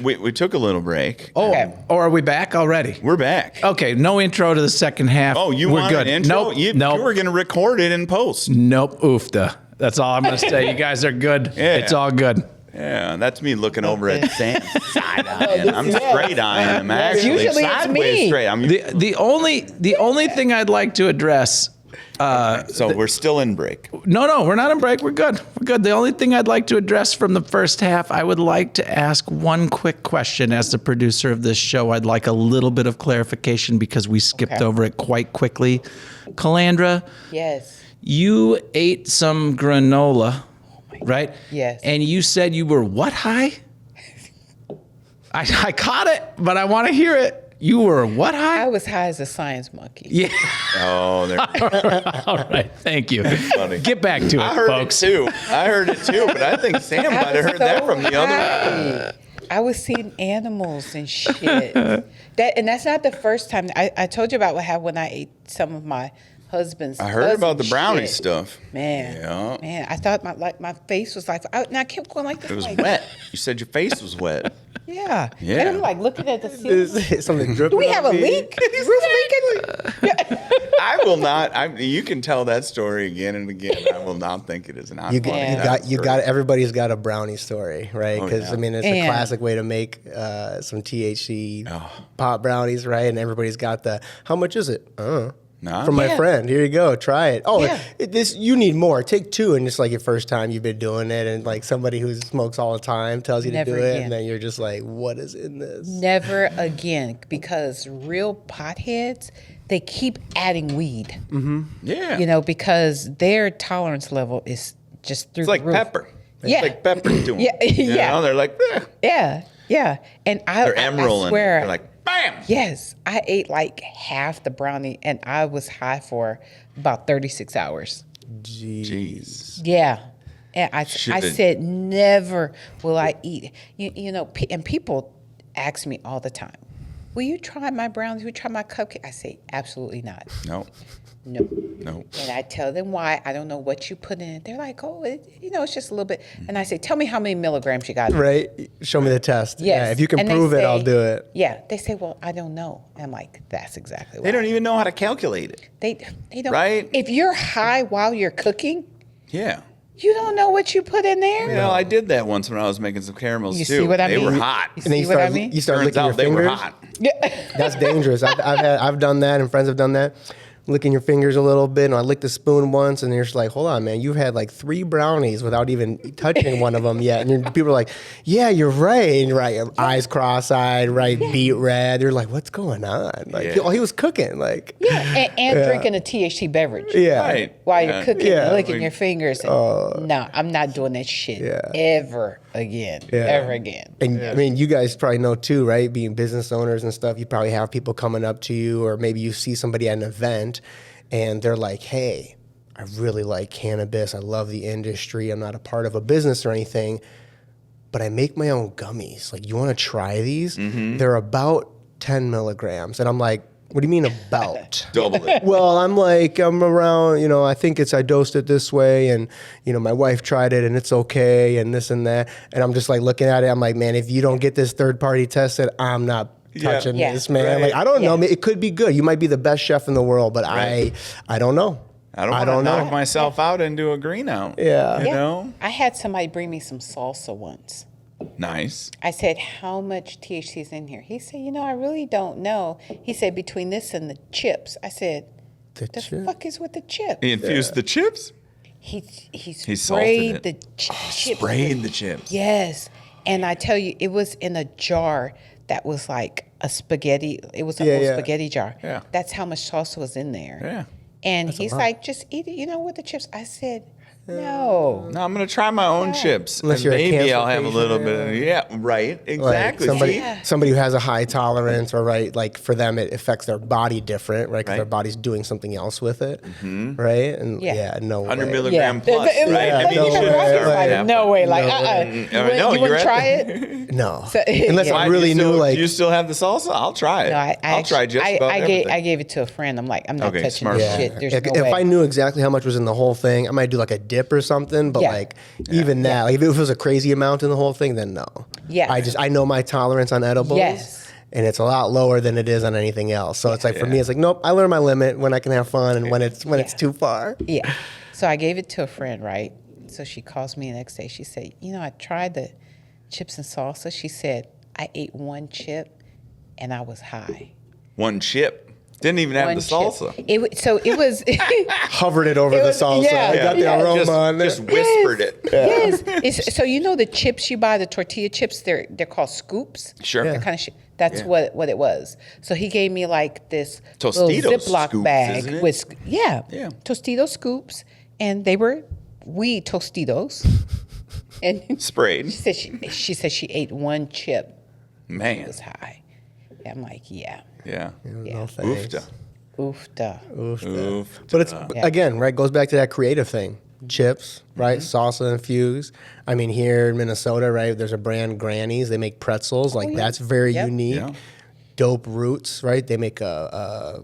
We took a little break. Oh, Okay. or are we back already? We're back. Okay, no intro to the second half. Oh, you We're want good. an intro? Nope. You nope. were going to record it in post. Nope. Oofda. That's all I'm going to say. You guys are good. Yeah. It's all good. Yeah, that's me looking over at Sam side eyeing. I'm straight eyeing him. Actually, Usually it's sideways me. straight. I'm The only thing I'd like to address. so we're still in break. No, we're not on break. We're good. We're good. The only thing I'd like to address from the first half, I would like to ask one quick question. As the producer of this show, I'd like a little bit of clarification because we skipped over it quite quickly. Calandra, Yes. you ate some granola, right? Yes. And you said you were what high? I caught it, but I want to hear it. You were what high? I was high as a science monkey. Yeah. Oh, there. All right. Thank you. Funny. Get back to it, I heard folks. it too. I heard it too, but I think Sam might have heard that from the other. I was seeing animals and shit. That's not the first time. I told you about what happened when I ate some of my husband's. I heard about the cousin's brownie shit. stuff. Man, Yeah. I thought my face was like, and I kept going like this. It was like, wet. You said your face was wet. Yeah. Yeah. And I'm like looking at the ceiling. Something dripping. Do we have a on me. leak? Is roof leaking? I will not. You can tell that story again and again. I will not think it is an You got everybody's got a brownie story, right? Oh, Because yeah. I mean, it's a classic way to make some THC pot brownies, right? And everybody's got the how much is it? Nah. From my Yeah. friend. Here you go, try it. Oh, Yeah. this you need more. Take 2, and it's like your first time you've been doing it, and like somebody who smokes all the time tells you Never to do it, again. and then you're just like, what is in this? Never again, because real potheads, they keep adding weed. Yeah. You know, because their tolerance level is just through It's like the roof. pepper. It's Yeah. like pepper to them. Yeah, You yeah. know, they're like, Yeah. And they're emerald I and swear, they're like, bam. yes, I ate like half the brownie and I was high for about 36 hours. Jeez. Yeah. And I Shoulda- said, never will I eat. You know, and people ask me all the time, will you try my brownies? Will you try my cupcake? I say, absolutely not. No. No. No. And I tell them why. I don't know what you put in it. They're like, oh, it's just a little bit. And I say, tell me how many milligrams you got. in it." Right? Show me the test. Yes. Yeah, if you can And they prove it, say- I'll do it. Yeah. They say, well, I don't know. And I'm like, that's exactly why. They don't even know how to calculate it. They don't. Right? If you're high while you're cooking, Yeah. you don't know what you put in there. You know, I did that once when I was making some caramels You too. see what I They mean? were hot. You And then see you what I start, mean? you start Turns licking your out they were fingers. hot. That's dangerous. I've done that, and friends have done that. Licking your fingers a little bit, and I licked the spoon once, and you're just like, hold on, man, you've had like 3 brownies without even touching one of them yet. And people are like, yeah, you're right. And right, eyes cross-eyed, right, beet red. They're like, what's going on? Like, Yeah. oh, he was cooking. Like, Yeah, and drinking a THC beverage. yeah. Right. While Yeah. you're cooking Yeah. and licking your fingers. No, I'm not doing that shit Yeah. ever again. Yeah. Ever again. And I mean, you guys probably know too, right? Being business owners and stuff, you probably have people coming up to you, or maybe you see somebody at an event and they're like, hey, I really like cannabis. I love the industry. I'm not a part of a business or anything, but I make my own gummies. Like, you want to try these? They're about 10 milligrams. And I'm like, What do you mean about? Double it. Well, I'm around, I think I dosed it this way, and, my wife tried it and it's okay and this and that. And I'm just like looking at it. I'm like, man, if you don't get this third party tested, I'm not touching this, man. Right. Like, I don't know. It could be good. You might be the best chef in the world, but I don't know. I don't want to knock myself out and do a green out. Yeah. You know? I had somebody bring me some salsa once. Nice. I said, how much THC is in here? He said, I really don't know. He said, between this and the chips. I said, the fuck is with the chips? He infused the chips? He salted sprayed it. the chips. Sprayed the chips. Yes. And I tell you, it was in a jar that was like a spaghetti. It was a whole spaghetti jar. Yeah. That's how much salsa was in there. Yeah. And he's like, just eat it, with the chips. I said, no. No, I'm going to try my own chips. Unless and you're a maybe cancer I'll have a little patient, bit of, right. Exactly. Like somebody who has a high tolerance, or like for them it affects their body different, right? Because their body's doing something else with it, right? And no 100 way. milligram plus, right? Yeah, I mean, no you should way. start with Like, that. No way. Like, No, you you're wouldn't at try the- it? No. So- Unless Yeah. I really knew, like... Do you still have the salsa? I'll try it. No, I'll try just about everything. I gave it to a friend. I'm like, I'm not Okay, touching smart. this Yeah. shit. There's if no way. I knew exactly how much was in the whole thing, I might do like a dip or something. But like even that, like if it was a crazy amount in the whole thing, then no. Yeah. I know my tolerance on edibles. Yes. And it's a lot lower than it is on anything else. So it's like for me, it's like nope. I learn my limit when I can have fun and when it's too far. Yeah. So I gave it to a friend, right? So she calls me the next day. She said, I tried the chips and salsa. She said, I ate one chip and I was high. One chip. Didn't even have One the chip. salsa. It was. Hovered it over It the was- salsa. yeah, I got the yeah. aroma on there. Just whispered it. Yes. So the chips you buy, the tortilla chips, they're called scoops. Sure. They're kind of that's what it was. So he gave me like this little Tostitos Ziploc scoops, bag isn't it? with Yeah. Tostito scoops, and they were weed Tostitos. And Sprayed. she said she ate one chip. Man. It was high. Yeah, I'm like, yeah. Yeah. No thanks. Oofta. Oofda. But it's again, right? Goes back to that creative thing. Chips, right? Salsa infused. I mean, here in Minnesota, right? There's a brand, Granny's. They make pretzels. Like that's very unique. Yeah. Dope Roots, right? They make a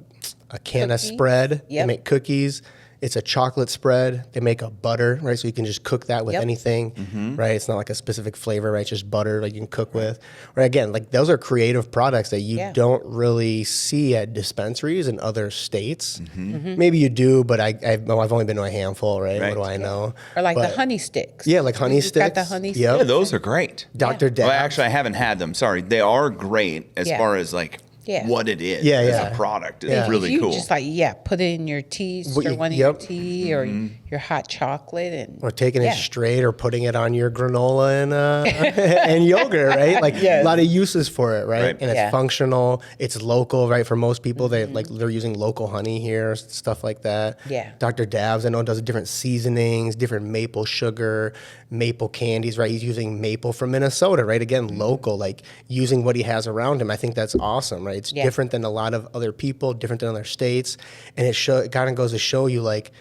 canna Cookie. spread. They Yep. make cookies. It's a chocolate spread. They make a butter, right? So you can just cook that with anything, right? It's not like a specific flavor, right? It's just butter like you can cook with. Right? Again, like those are creative products that you don't really see at dispensaries in other states. Maybe you do, but I've only been to a handful, right? What do I know? Or like the But- honey sticks. Yeah, like honey You've sticks. got the honey Yep. Yeah, those are great. Dr. Dad. Well, actually, I haven't had them. Sorry. They are great as Yeah. far as like Yeah. what it is Yeah, as yeah. a product. It's Yeah. really you cool. just put it in your tea, stir one in your tea or your hot chocolate, and Or taking it straight, or putting it on your granola and and yogurt, right? Like a lot of uses for it, right? Right. And it's functional. It's local, right? For most people, they're using local honey here, stuff like that. Yeah. Dr. Dabs, I know, does different seasonings, different maple sugar, maple candies, right? He's using maple from Minnesota, right? Again, local, like using what he has around him. I think that's awesome, right? It's different than a lot of other people, different than other states, and it kind of goes to show you like.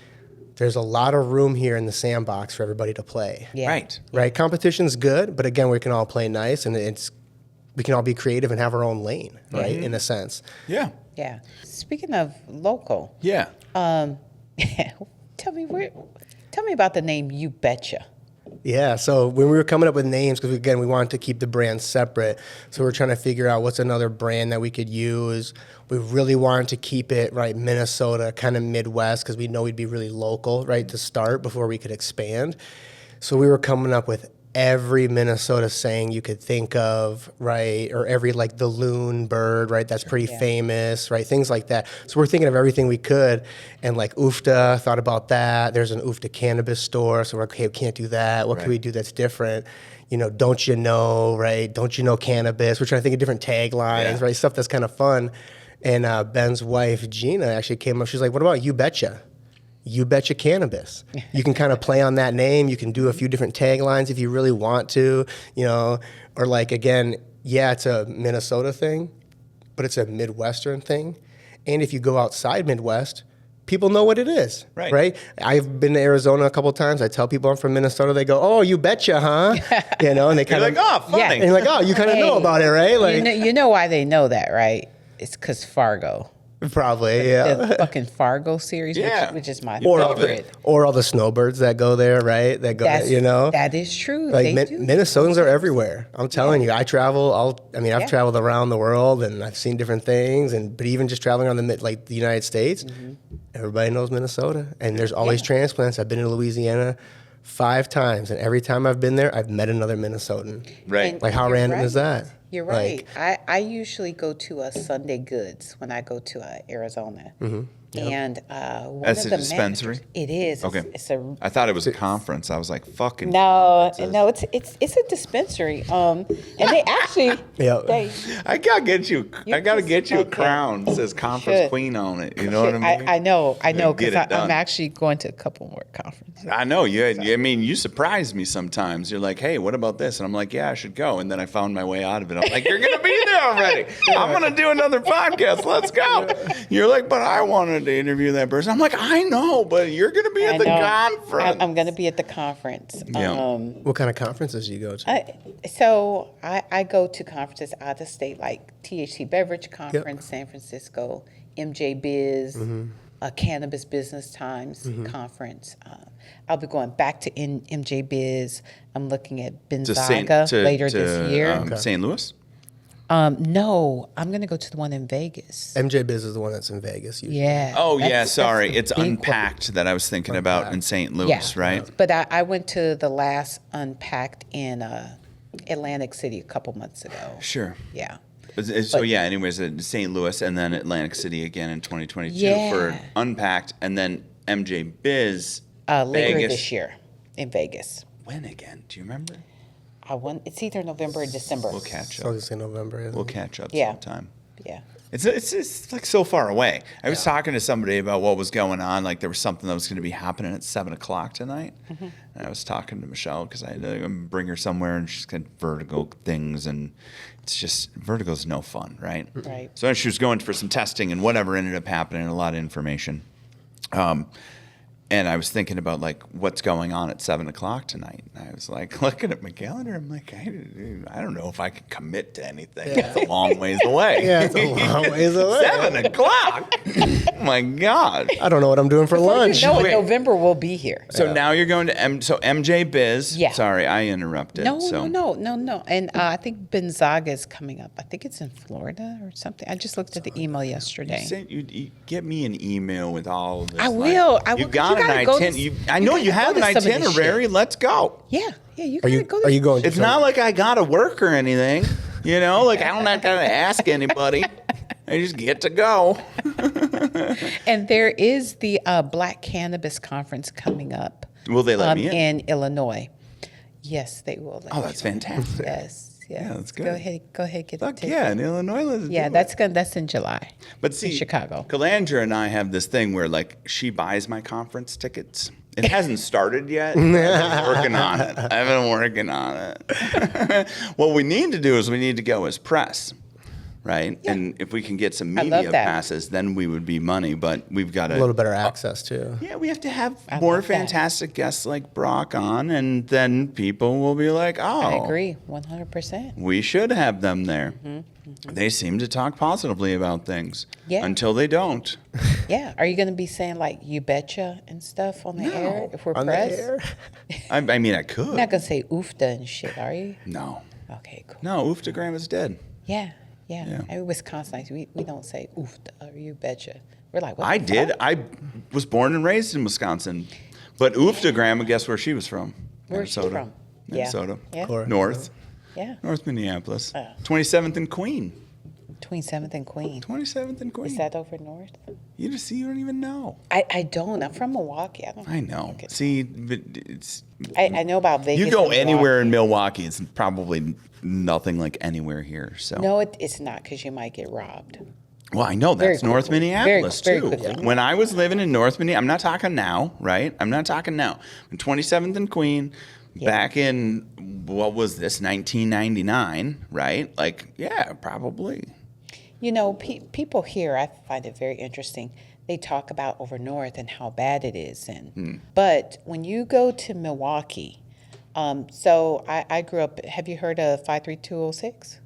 There's a lot of room here in the sandbox for everybody to play. Yeah. Right. Right? Competition's good, but again, we can all play nice, and we can all be creative and have our own lane, right? In a sense. Yeah. Yeah. Speaking of local, Yeah. tell me about the name You Betcha. Yeah, so when we were coming up with names, because again, we wanted to keep the brands separate, so we're trying to figure out what's another brand that we could use. We really wanted to keep it, right, Minnesota, kind of Midwest, because we know we'd be really local, right, to start before we could expand. So we were coming up with every Minnesota saying you could think of, right, or every, like, the loon bird, right, that's pretty famous, right, things like that. So we're thinking of everything we could, and like Oofta, thought about that. There's an Oofta cannabis store, so we're like, okay, we can't do that. What can we do that's different? Don't you know, right? Don't you know cannabis? We're trying to think of different taglines, right, stuff that's kind of fun. And Ben's wife, Gina, actually came up. She's like, what about You Betcha? You Betcha Cannabis. You can kind of play on that name. You can do a few different taglines if you really want to, or like, again, it's a Minnesota thing, but it's a Midwestern thing. And if you go outside Midwest, people know what it is, right? I've been to Arizona a couple of times. I tell people I'm from Minnesota. They go, oh, you betcha, huh? And they kind of like, oh, funny. And you're like, oh, you kind of know about it, right? Like, You know why they know that, right? It's because Fargo. Probably, yeah. The fucking Fargo series, Yeah. which is my Or all, favorite. or all the snowbirds that go there, right? That go, That is true. Like They do. Minnesotans are everywhere. I'm telling you, I've Yeah. traveled around the world and I've seen different things. But even just traveling around the United States, everybody knows Minnesota. And there's always transplants. I've been to Louisiana 5 times, and every time I've been there, I've met another Minnesotan. Right. And Like, how you're random right. is that? You're right. I usually go to a Sunday Goods when I go to Arizona. And one That's of a the dispensary? managers, it is. Okay. It's a I thought it was a conference. I was like, fucking. no, it's a dispensary. And they actually Yeah. they I gotta get you. I gotta just- get you a okay. crown that says conference Should. queen on it. You know what I mean? I know Get because it done. I'm actually going to a couple more conferences. I know you. I mean, you surprise me sometimes. You're like, "Hey, what about this?" And I'm like, "Yeah, I should go." And then I found my way out of it. I'm like, "You're gonna be there already. I'm gonna do another podcast. Let's go." You're like, "But I wanted to interview that person." I'm like, "I know, but you're gonna be at the I know. conference." I'm going to be at the conference. Yeah. What kind of conferences do you go to? I go to conferences out of state, like THC Beverage Conference, San Francisco, MJ Biz, Cannabis Business Times Conference. I'll be going back to MJ Biz. I'm looking at Gonzaga later this year. St. Louis. No, I'm going to go to the one in Vegas. MJ Biz is the one that's in Vegas. Usually. Yeah. Oh yeah, That's sorry. the It's big one. Unpacked that I was thinking about in St. Louis, right? But I went to the last Unpacked in Atlantic City a couple months ago. Sure. Yeah. So yeah, anyways, St. Louis and then Atlantic City again in 2022 Yeah. for Unpacked, and then MJ Biz Later Vegas. this year in Vegas. When again? Do you remember? It's either November or December. We'll catch So up. it's in November. Isn't We'll it? catch up Yeah. sometime. Yeah. It's like so far away. I was talking to somebody about what was going on. Like there was something that was going to be happening at 7:00 tonight, and I was talking to Michelle because I had to bring her somewhere, and she's got vertigo things, and it's just vertigo's no fun, right? Right. So she was going for some testing, and whatever ended up happening, a lot of information. And I was thinking about like what's going on at 7:00 tonight. And I was like looking at my calendar. I'm like, I don't know if I can commit to anything. It's a long ways away. Yeah, it's a long ways away. 7:00. My God. I don't know what I'm doing for lunch. No, in Wait. November we'll be here. So now you're going to MJ Biz. Yeah. Sorry, I interrupted. No. And I think Gonzaga is coming up. I think it's in Florida or something. I just looked at the email yesterday. You get me an email with all of this. I will. I will, You 'cause got you an gotta go to itinerary. s- I you know gotta you go have to an some of this itinerary. shit. Let's go. Yeah, you Are gotta you go to are you going? It's not like I got to work or anything. You know, like I'm not going to ask anybody. I just get to go. And there is the Black Cannabis Conference coming up. Will they let me in? In Illinois. Yes, they will. Let Oh, you that's in. fantastic. Yes. Yeah, that's good. Go ahead, get Fuck the yeah, ticket. in Illinois. Let's Yeah, do it. that's in July. But see, in Chicago. Calandra and I have this thing where like she buys my conference tickets. It hasn't started yet. I've been working on it. What we need to do is we need to go as press, right? Yeah. And if we can get some I love media that. passes, then we would be money. But we've got a little better access too. Yeah, we have to have I more love that. fantastic guests like Brock on, and then people will be like, "Oh, I agree, 100%. we should have them there." They seem to talk positively about things Yeah. until they don't. Yeah. Are you going to be saying like "You Betcha" and stuff on the air if we're On the press? air? I mean, I could. You're not going to say "oofta" and shit, are you? No, Okay, cool. no, Ooftagram is dead. Yeah. Yeah. In Wisconsin, we don't say "oofta" or "You Betcha." We're like, what I the did. fuck? I was born and raised in Wisconsin, but Ooftagram, guess where she was from? Where's she Minnesota. from? Yeah. Minnesota. Yeah. Or- North. Yeah. North Minneapolis. Oh. 27th and Queen. 27th and Queen. 27th and Queen. Is that over north? You don't even know. I don't. I'm from Milwaukee. I know. Okay. See, but it's I know about Vegas. you go and Milwaukee. anywhere in Milwaukee, it's probably nothing like anywhere here. So No, it's not because you might get robbed. well, I know Very that's North quickly. Minneapolis Very too. quickly. When I was living in North Minneapolis, I'm not talking now, right? I'm not talking now. 27th and Queen, back in what was this, 1999, right? Like, yeah, probably. You know, people here, I find it very interesting. They talk about over north and how bad it is, and but when you go to Milwaukee, so I grew up. Have you heard of 53206?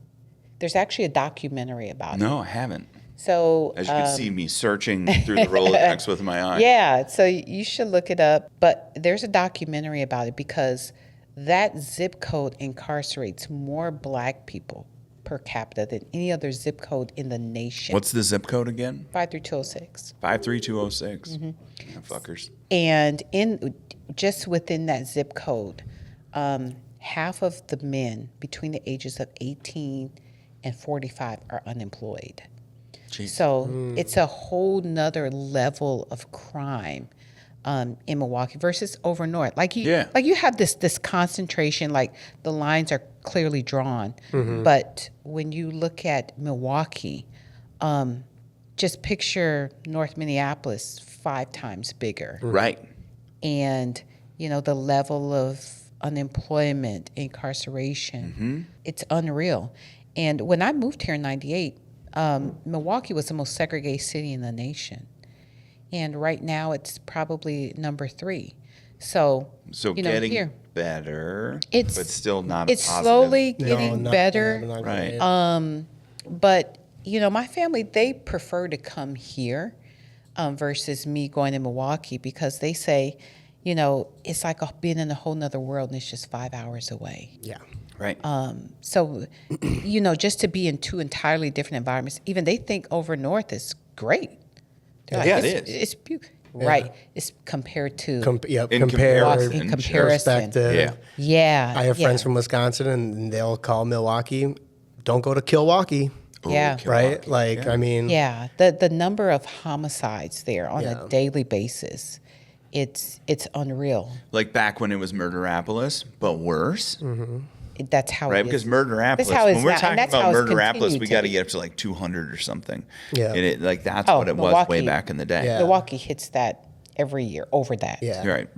There's actually a documentary about it. No, I haven't. So As you can see me searching through the Rolodex with my eye. yeah, so you should look it up. But there's a documentary about it because that zip code incarcerates more black people per capita than any other zip code in the nation. What's the zip code again? 53206. 53206. Yeah, fuckers. And just within that zip code, half of the men between the ages of 18 and 45 are unemployed. Jeez. So it's a whole nother level of crime in Milwaukee versus over north. Like you have this concentration, like the lines are clearly drawn. But when you look at Milwaukee, just picture North Minneapolis 5 times bigger. Right. And, the level of unemployment, incarceration, it's unreal. And when I moved here in 98, Milwaukee was the most segregated city in the nation. And right now it's probably number 3. So getting here, better, It's- but still not a it's positive. slowly getting better. not Right. great. But, my family, they prefer to come here versus me going to Milwaukee because they say, it's like being in a whole nother world and it's just 5 hours away. Yeah. Right. So, just to be in 2 entirely different environments, even they think over north is great. They're like, Yeah, it it's, is. It's beautiful. Right. It's compared to In Compared comparison, in comparison. perspective. Yeah. Yeah. I have yeah, friends from Wisconsin, and they'll call Milwaukee. Don't go to Milwaukee, Yeah. right? Like, I mean, Yeah. The number of homicides there on Yeah. a daily basis, it's unreal. Like back when it was Murderapolis, but worse. That's how Right, it because is. Murderapolis, That's how it's when we're now, and talking that's about how it's Murderapolis, continued we to got to be. get up to like 200 or something. Yeah. And that's Oh, what it was way Milwaukee. back in the day. Yeah. Milwaukee hits that every year, over that. Yeah. Right.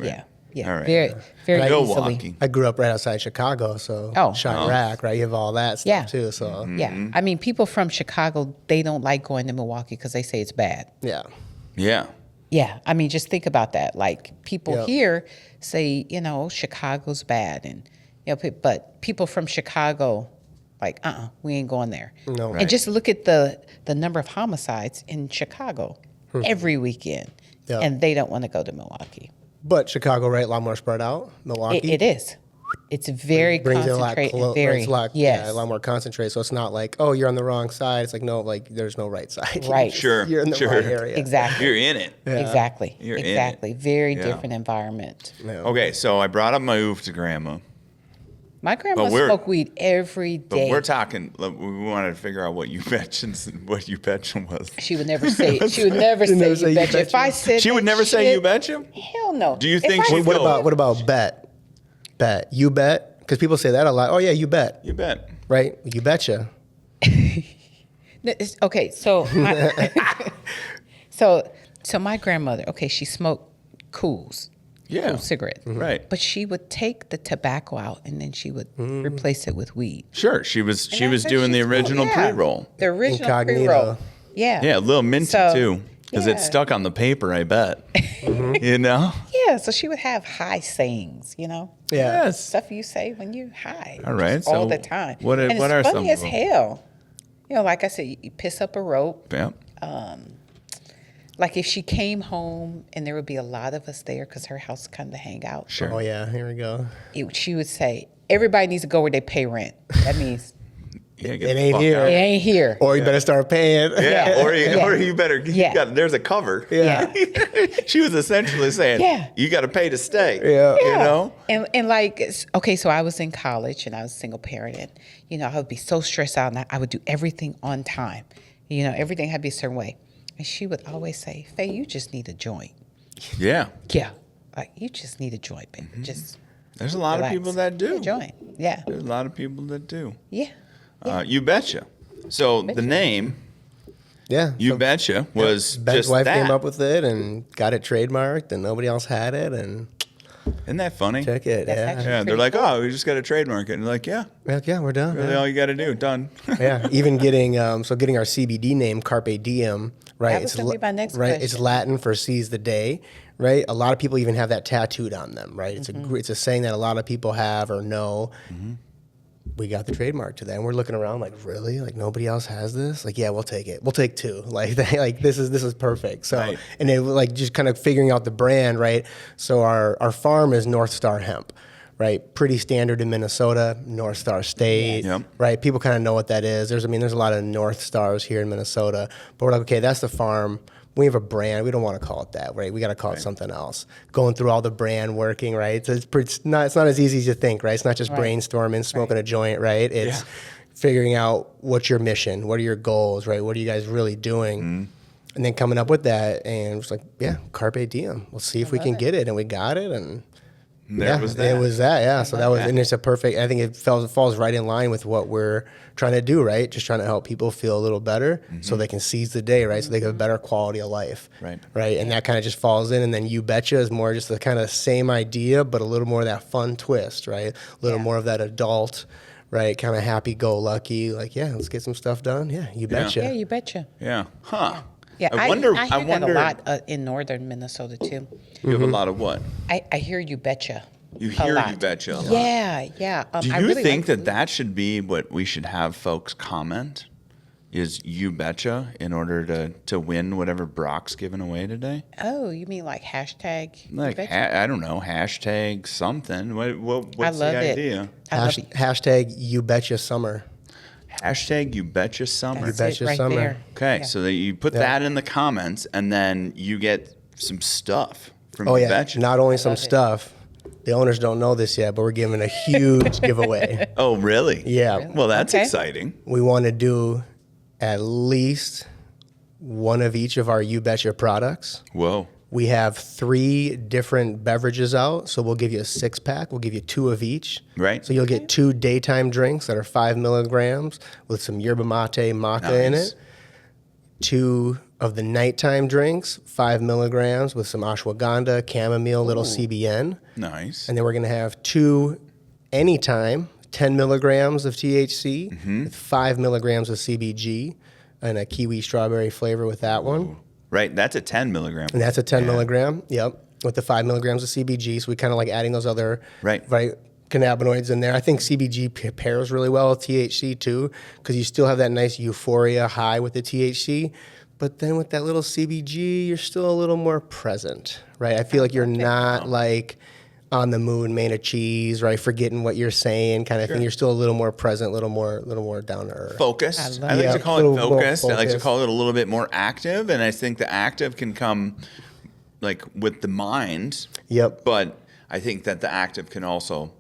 Yeah. Yeah. All right. Very, very Milwaukee. easily. I grew up right outside Chicago, so Oh. Chirac, right? You have all that stuff Yeah. too. So Yeah. I mean, people from Chicago, they don't like going to Milwaukee because they say it's bad. yeah. Yeah. Yeah. I mean, just think about that. Like, people Yep. here say, Chicago's bad. And, but people from Chicago, like, we ain't going there. No. And Right. just look at the number of homicides in Chicago every weekend. Yep. And they don't want to go to Milwaukee. But Chicago, right? A lot more spread out. Milwaukee It is. It's very brings it a lot concentrated. close. Very, It's a lot, yes. a lot more concentrated. So it's not like, oh, you're on the wrong side. It's like, no, like there's no right side. Right. Sure. You're in the Sure. right area. Exactly. You're in it. Exactly. You're in it. exactly. Very Yeah. different environment. Yeah. Okay, so I brought up my oof to grandma. My grandma we're- smoked weed every But day. we're talking, we wanted to figure out what you betcha was. She would never say. She would never say never say you you betcha. If betcha. I said She would that never say shit, you betcha? Hell no. Do you If think I she said- would? What about bet? Bet. You bet? Because people say that a lot. Oh, yeah, you bet. You bet. Right? You betcha. Okay, so so my grandmother. Okay, she smoked cools. Yeah. Cool cigarette. Right. But she would take the tobacco out and then she would replace it with weed. Sure, she was And that's how doing the she smoked. original Yeah. pre-roll. The original Incognito. pre-roll. Yeah. Yeah, a little minty So, too, because yeah. it's stuck on the paper. I bet. You know. Yeah, so she would have high sayings, Yeah. Yes. stuff you say when you high. All right, just all so the time. what are- and what it's are funny some as of them? hell. Like I said, you piss up a rope. Yeah. Like if she came home and there would be a lot of us there because her house kind of hang out. Sure. Oh, yeah. Here we go. She would say, everybody needs to go where they pay rent. That means Yeah, get It the ain't fuck here. out. it ain't here. Or you better start paying. Yeah, or Yeah. you better. Yeah. There's a cover. Yeah. She was essentially saying, Yeah. you got to pay to stay. Yeah. You know. And like, okay, so I was in college and I was a single parent and, I would be so stressed out and I would do everything on time. Everything had to be a certain way. And she would always say, Faye, you just need a joint. Yeah. Yeah. Like, you just need a joint, baby. Just There's a lot relax. of people that do. A joint. Yeah. There's a lot of people that do. Yeah. You betcha. So the name Yeah. You So Betcha was Ben's just wife that. came up with it and got it trademarked, and nobody else had it. And Isn't that funny? took it. That's Yeah. actually- Yeah, they're like, oh, we just got to trademark it. And they're like, yeah, We're like, yeah, we're done. really Yeah. all you got to do, done. Yeah, even getting getting our CBD name Carpe Diem, right? That was gonna be my next right. It's question. Latin for seize the day, right? A lot of people even have that tattooed on them, right? It's Mm-hmm. it's a saying that a lot of people have or know. we got the trademark to that, and we're looking around like, really? Like nobody else has this? Like, yeah, we'll take it. We'll take 2. Like, this is perfect. So, Right. and it was like just kind of figuring out the brand, right? So our farm is North Star Hemp, right? Pretty standard in Minnesota, North Star State, Yep. right? People kind of know what that is. There's a lot of North Stars here in Minnesota, but we're like, okay, that's the farm. We have a brand. We don't want to call it that, right? We got to call it something else. Going through all the brand working, right? So it's not as easy as you think, right? It's not just brainstorming, smoking a joint, right? It's figuring out what's your mission, what are your goals, right? What are you guys really doing? And then coming up with that, and it's like, yeah, Carpe Diem. We'll see if we can get it, and we got it, and There was that. It was that, yeah. So that was, and it's a perfect. I think it falls right in line with what we're trying to do, right? Just trying to help people feel a little better, so they can seize the day, right? So they have a better quality of life, Right. Right, and that kind of just falls in. And then You Betcha is more just the kind of same idea, but a little more of that fun twist, right? A little more of that adult, right? Kind of happy-go-lucky, like, yeah, let's get some stuff done. Yeah, You Betcha. Yeah, you betcha. Yeah. Huh. Yeah, I wonder. I hear that a lot in northern Minnesota too. You have a lot of what? I hear you betcha. You a hear lot. You Betcha a lot. Yeah, yeah. Do I you really think like- that should be what we should have folks comment? Is You Betcha in order to win whatever Brock's giving away today? Oh, you mean like hashtag? You Like betcha? I don't know, hashtag something. What's love the it. idea? I love it. Hashtag You Betcha Summer. Hashtag You Betcha Summer. You Betcha it right Summer. there. Okay, Yeah. so that you put that in the comments, and then you get some stuff from Oh You yeah, Betcha. not only some love it. stuff. The owners don't know this yet, but we're giving a huge giveaway. Oh, really? Yeah. Well, that's Okay. exciting. We want to do at least one of each of our You Betcha products. Whoa. We have 3 different beverages out, so we'll give you a 6-pack. We'll give you 2 of each. Right. So you'll get 2 daytime drinks that are 5 milligrams with some yerba mate maca in Nice. it. 2 of the nighttime drinks, 5 milligrams with some ashwagandha, chamomile, little CBN. Nice. And then we're going to have 2 anytime, 10 milligrams of THC with 5 milligrams of CBG and a kiwi strawberry flavor with that one. Right, that's a 10 milligram. And that's a 10 milligram, yep, with the 5 milligrams of CBG. So we kind of like adding those other Right. cannabinoids in there. I think CBG pairs really well with THC too, because you still have that nice euphoria high with the THC. But then with that little CBG, you're still a little more present, right? I feel like you're not like on the moon made of cheese, right? Forgetting what you're saying, kind of thing. You're still a little more present, a little more down to earth. Focused. I I like love to it. call Yeah, it a little more focused. I like to focused. call it a little bit more active. And I think the active can come like with the mind. Yep. But I think that the active can also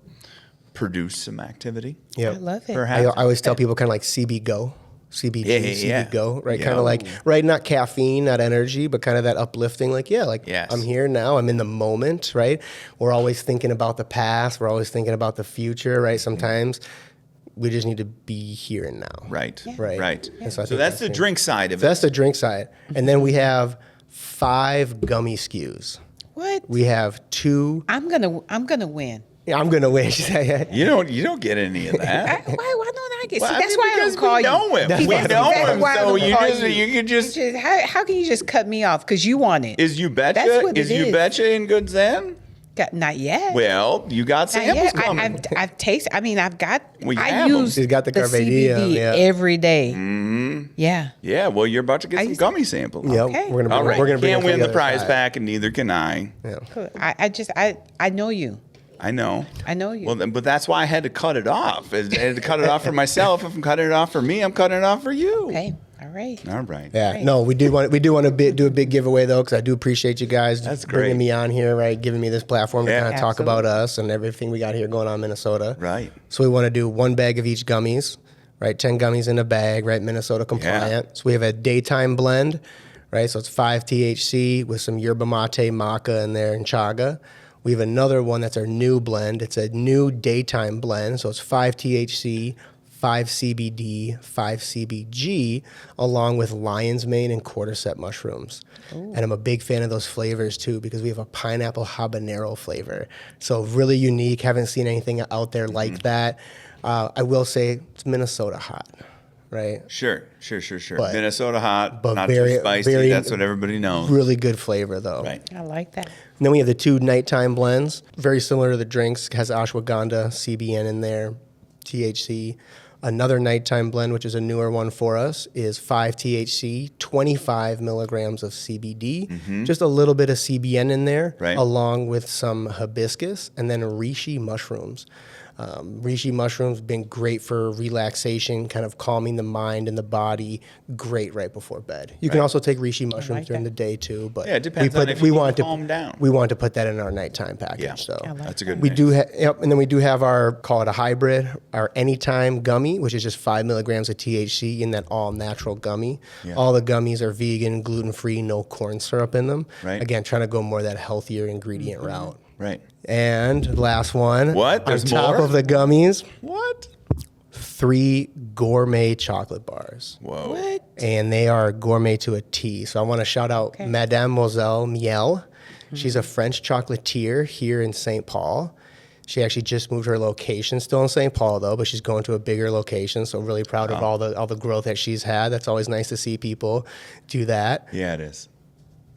produce some activity. Yep. I love it. I Perhaps. always tell people kind of like CB Go, CBD, Yeah. CB Go, right? Yeah. Kind of like, right, not caffeine, not energy, but kind of that uplifting, like, yeah, like Yes. I'm here now, I'm in the moment, right? We're always thinking about the past, we're always thinking about the future, right? Sometimes we just need to be here and now. Right. Right. Right. And so I So think that's the drink side of So it. that's the drink side. And then we have 5 gummy SKUs. What? We have 2. I'm gonna win. Yeah, I'm gonna win. You don't get any of that. Why don't I get? Well, See, I that's mean, why I because don't call we know you. him. That's We why I know don't- him. Why I So don't you call just you could just how can you just cut me off because you want it? is You That's Betcha what is it You is. Betcha in good zen? Not yet. Well, you got Not samples yet. coming. I've tasted. I mean, I've got. Well, you I have 'em. use She's got the Carpe Diem, CBD yeah. every day. Yeah. Yeah, well, you're about to get I some used- gummy samples. Yep. Okay. We're gonna All bring, right. we're gonna bring Can't it win the together prize side. pack, and neither can I. Yeah. Cool. I know you. I know. I know you. Well, but that's why I had to cut it off. I had to cut it off for myself. If I'm cutting it off for me, I'm cutting it off for you. Okay. All right. All right. Yeah, Great. no, we do want to do a big giveaway though, because I do appreciate you guys That's bringing great. me on here, right? Giving me this platform to Yeah. kind of talk about us and everything we got here going on in Minnesota. Right. So we want to do 1 bag of each gummies, right? 10 gummies in a bag, right? Minnesota compliant. So we have a daytime blend, right? So it's 5 THC with some yerba mate maca in there and chaga. We have another one that's our new blend. It's a new daytime blend. So it's 5 THC, 5 CBD, 5 CBG, along with lion's mane and cordyceps mushrooms. And I'm a big fan of those flavors too, because we have a pineapple habanero flavor. So really unique. Haven't seen anything out there like that. I will say it's Minnesota hot, right? Sure. But- Minnesota hot, but not very- too spicy. very- That's what everybody knows. Really good flavor though. Right. I like that. And then we have the 2 nighttime blends, very similar to the drinks. Has ashwagandha, CBN in there, THC. Another nighttime blend, which is a newer one for us, is 5 THC, 25 milligrams of CBD, just a little bit of CBN in there, Right. along with some hibiscus, and then reishi mushrooms. Reishi mushrooms been great for relaxation, kind of calming the mind and the body. Great right before bed. You can also take reishi mushrooms like during that. the day too, but Yeah, it depends on if you need to calm down. we want to put that in our nighttime package. Yeah, So that's a good we mix. do and then we do have our, call it a hybrid, our anytime gummy, which is just 5 milligrams of THC in that all natural gummy. Yeah. All the gummies are vegan, gluten free, no corn syrup in them. Right. Again, trying to go more that healthier ingredient route. Right. And last one. What? On There's top more? of the gummies, What? 3 gourmet chocolate bars. Whoa. What? And they are gourmet to a T. So I want to shout out Mademoiselle Miel. She's a French chocolatier here in St. Paul. She actually just moved her location, still in St. Paul though, but she's going to a bigger location. So really proud of all the growth that she's had. That's always nice to see people do that. Yeah, it is.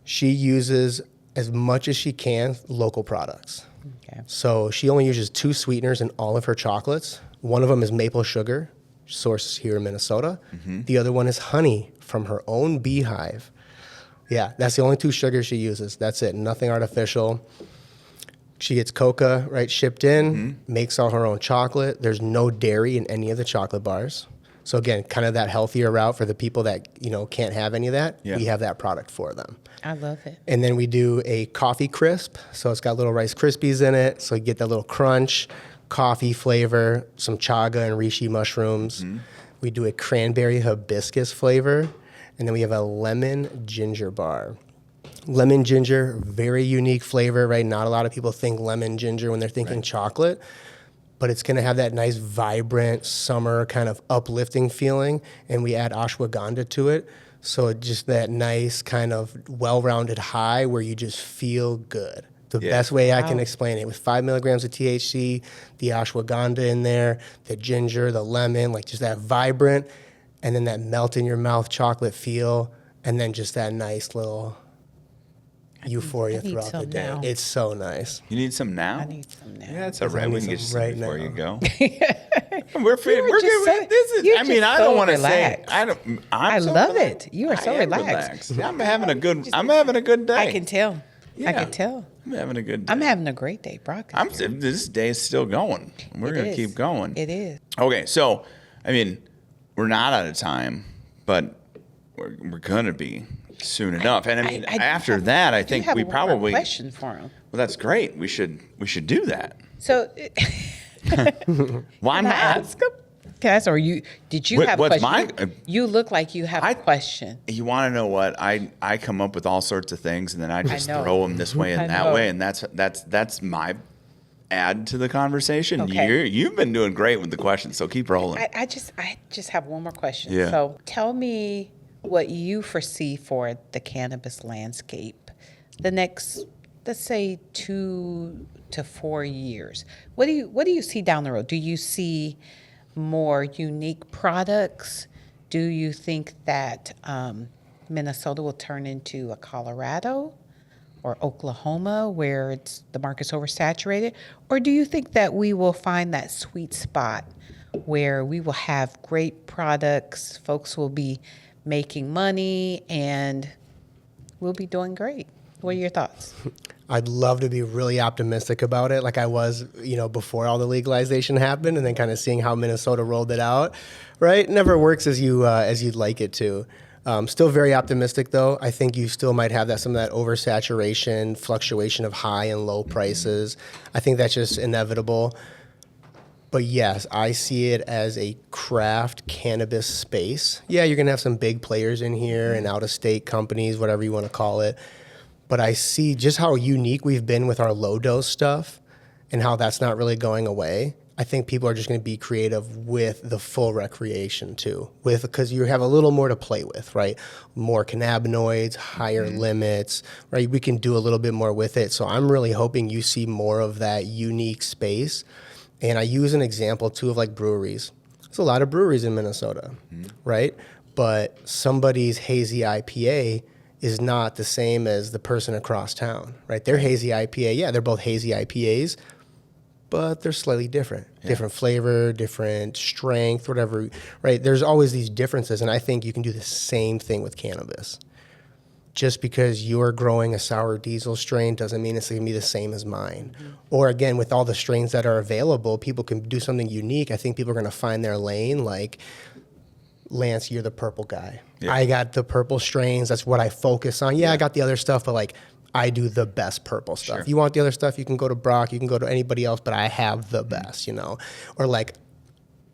She uses as much as she can local products. Okay. So she only uses 2 sweeteners in all of her chocolates. One of them is maple sugar, sourced here in Minnesota. The other one is honey from her own beehive. Yeah, that's the only 2 sugars she uses. That's it, nothing artificial. She gets coca, right, shipped in, makes all her own chocolate. There's no dairy in any of the chocolate bars. So again, kind of that healthier route for the people that, can't have any of that. Yeah. We have that product for them. I love it. And then we do a coffee crisp. So it's got little Rice Krispies in it. So you get that little crunch, coffee flavor, some chaga and reishi mushrooms. We do a cranberry hibiscus flavor. And then we have a lemon ginger bar. Lemon ginger, very unique flavor, right? Not a lot of people think lemon ginger when they're thinking chocolate. But it's going to have that nice, vibrant, summer kind of uplifting feeling. And we add ashwagandha to it. So just that nice kind of well-rounded high where you just feel good. The best way I can explain it, with 5 milligrams of THC, the ashwagandha in there, the ginger, the lemon, like just that vibrant, and then that melt in your mouth chocolate feel, and then just that nice little euphoria I need throughout the some day. now. It's so nice. You need some now? I need some now. Yeah, it's all right. We can get you some right before now. you go. we're You were we're just good. so- This is. you're I mean, just I don't so want to say. relaxed. I'm I so love relaxed. it. You are so I am relaxed. I'm having a good. I'm having a good day. I can tell. Yeah. I can tell. I'm having a good day. I'm having a great day, Brock. This day is still going. We're It gonna is. keep going. It is. Okay, so I mean, we're not out of time, but we're gonna be soon enough. And I mean, after that, I think we probably. question for him. Well, that's great. We should do that. So, Why can I not? ask him? Can I ask, or did you have a what's question? You look like you have a question. You want to know what I come up with all sorts of things, and then I just know. throw them this way I and that know. way, and that's my add to the conversation. Okay. You've been doing great with the questions, so keep rolling. I just have one more question. Yeah. So tell me what you foresee for the cannabis landscape the next, let's say, 2 to 4 years. What do you see down the road? Do you see more unique products? Do you think that Minnesota will turn into a Colorado or Oklahoma where the market's oversaturated? Or do you think that we will find that sweet spot where we will have great products, folks will be making money, and we'll be doing great? What are your thoughts? I'd love to be really optimistic about it, like I was, before all the legalization happened, and then kind of seeing how Minnesota rolled it out. Right? It never works as you'd like it to. Still very optimistic, though. I think you still might have some of that oversaturation, fluctuation of high and low prices. I think that's just inevitable. But yes, I see it as a craft cannabis space. Yeah, you're going to have some big players in here and out-of-state companies, whatever you want to call it. But I see just how unique we've been with our low-dose stuff and how that's not really going away. I think people are just going to be creative with the full recreation too, because you have a little more to play with, right? More cannabinoids, higher limits, right? We can do a little bit more with it. So I'm really hoping you see more of that unique space. And I use an example too of like breweries. There's a lot of breweries in Minnesota, right? But somebody's hazy IPA is not the same as the person across town, right? Their hazy IPA, yeah, they're both hazy IPAs, but they're slightly different. Different flavor, different strength, whatever, right? There's always these differences, and I think you can do the same thing with cannabis. Just because you're growing a sour diesel strain doesn't mean it's going to be the same as mine. Or again, with all the strains that are available, people can do something unique. I think people are going to find their lane. Like, Lance, you're the purple guy. Yeah. I got the purple strains. That's what I focus on. Yeah, I got the other stuff, but like, I do the best purple stuff. Sure. You want the other stuff, you can go to Brock, you can go to anybody else, but I have the best, you know? Or like,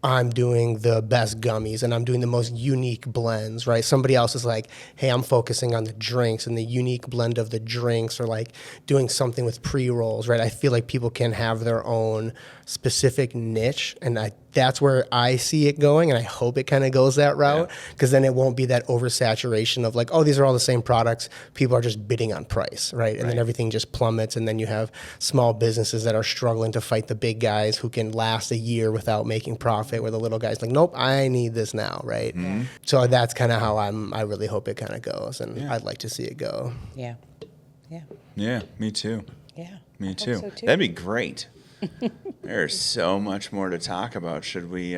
I'm doing the best gummies and I'm doing the most unique blends, right? Somebody else is like, hey, I'm focusing on the drinks and the unique blend of the drinks, or like doing something with pre-rolls, right? I feel like people can have their own specific niche, and that's where I see it going, and I hope it kind of goes that route, because then it won't be that oversaturation of like, oh, these are all the same products. People are just bidding on price, right? And then everything just plummets, and then you have small businesses that are struggling to fight the big guys who can last a year without making profit, where the little guys like, nope, I need this now, right? So that's kind of how I really hope it kind of goes, and I'd like to see it go. Yeah. Yeah, me too. Yeah. Me I hope too. so, too. That'd be great. There's so much more to talk about. Should we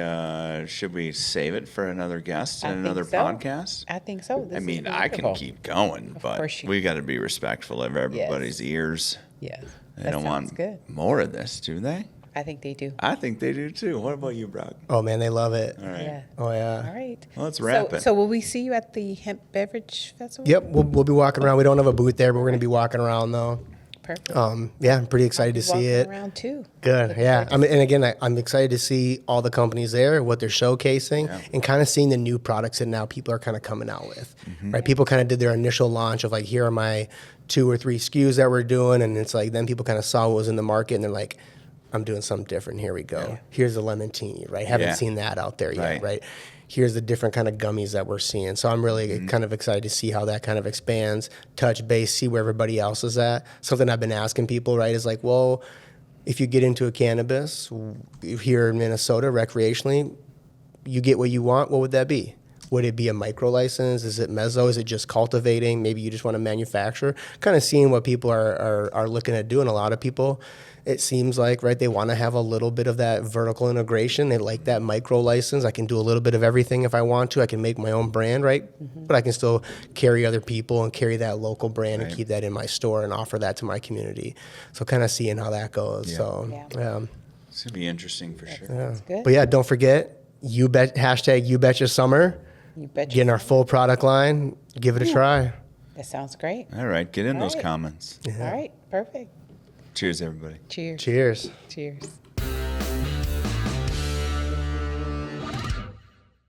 save it for another guest I and think another so. podcast? I think so. This I has mean, been I can wonderful. keep going, but course you we got to be respectful of everybody's ears. Yes. They That don't sounds want good. more of this, do they? I think they do. I think they do too. What about you, Brock? Oh man, they love it. All right. Yeah. Oh yeah. All right. Well, let's wrap it. So will we see you at the Hemp Beverage Festival? Yep, we'll be walking around. We don't have a booth there, but we're gonna be walking around though. Perfect. Yeah, I'm pretty excited to see Walking it. around too. Good, Looking yeah. forward to I mean, and again, I'm excited to see all the companies there, what they're showcasing, and kind of seeing the new products that now people are kind of coming out with. Right? People kind of did their initial launch of like, here are my 2 or 3 SKUs that we're doing, and it's like then people kind of saw what was in the market, and they're like, I'm doing something different. Here we go. Here's the lemon tea, right? Haven't seen that out there yet, right? Here's the different kind of gummies that we're seeing. So I'm really kind of excited to see how that kind of expands, touch base, see where everybody else is at. Something I've been asking people, right, is like, well, if you get into a cannabis here in Minnesota recreationally, you get what you want, what would that be? Would it be a micro license? Is it mezzo? Is it just cultivating? Maybe you just want to manufacture. Kind of seeing what people are looking at doing. A lot of people, it seems like, right, they want to have a little bit of that vertical integration. They like that micro license. I can do a little bit of everything if I want to. I can make my own brand, right? But I can still carry other people and carry that local brand and keep that in my store and offer that to my community. So kind of seeing how that goes. Yeah. So, It's gonna be interesting for sure. That's good. But yeah, don't forget, hashtag You Betcha Summer. You betcha. Getting our full product line. Give it a try. That sounds great. All right, get in All those right. comments. All right. Perfect. Cheers, everybody. Cheers. Cheers. Cheers.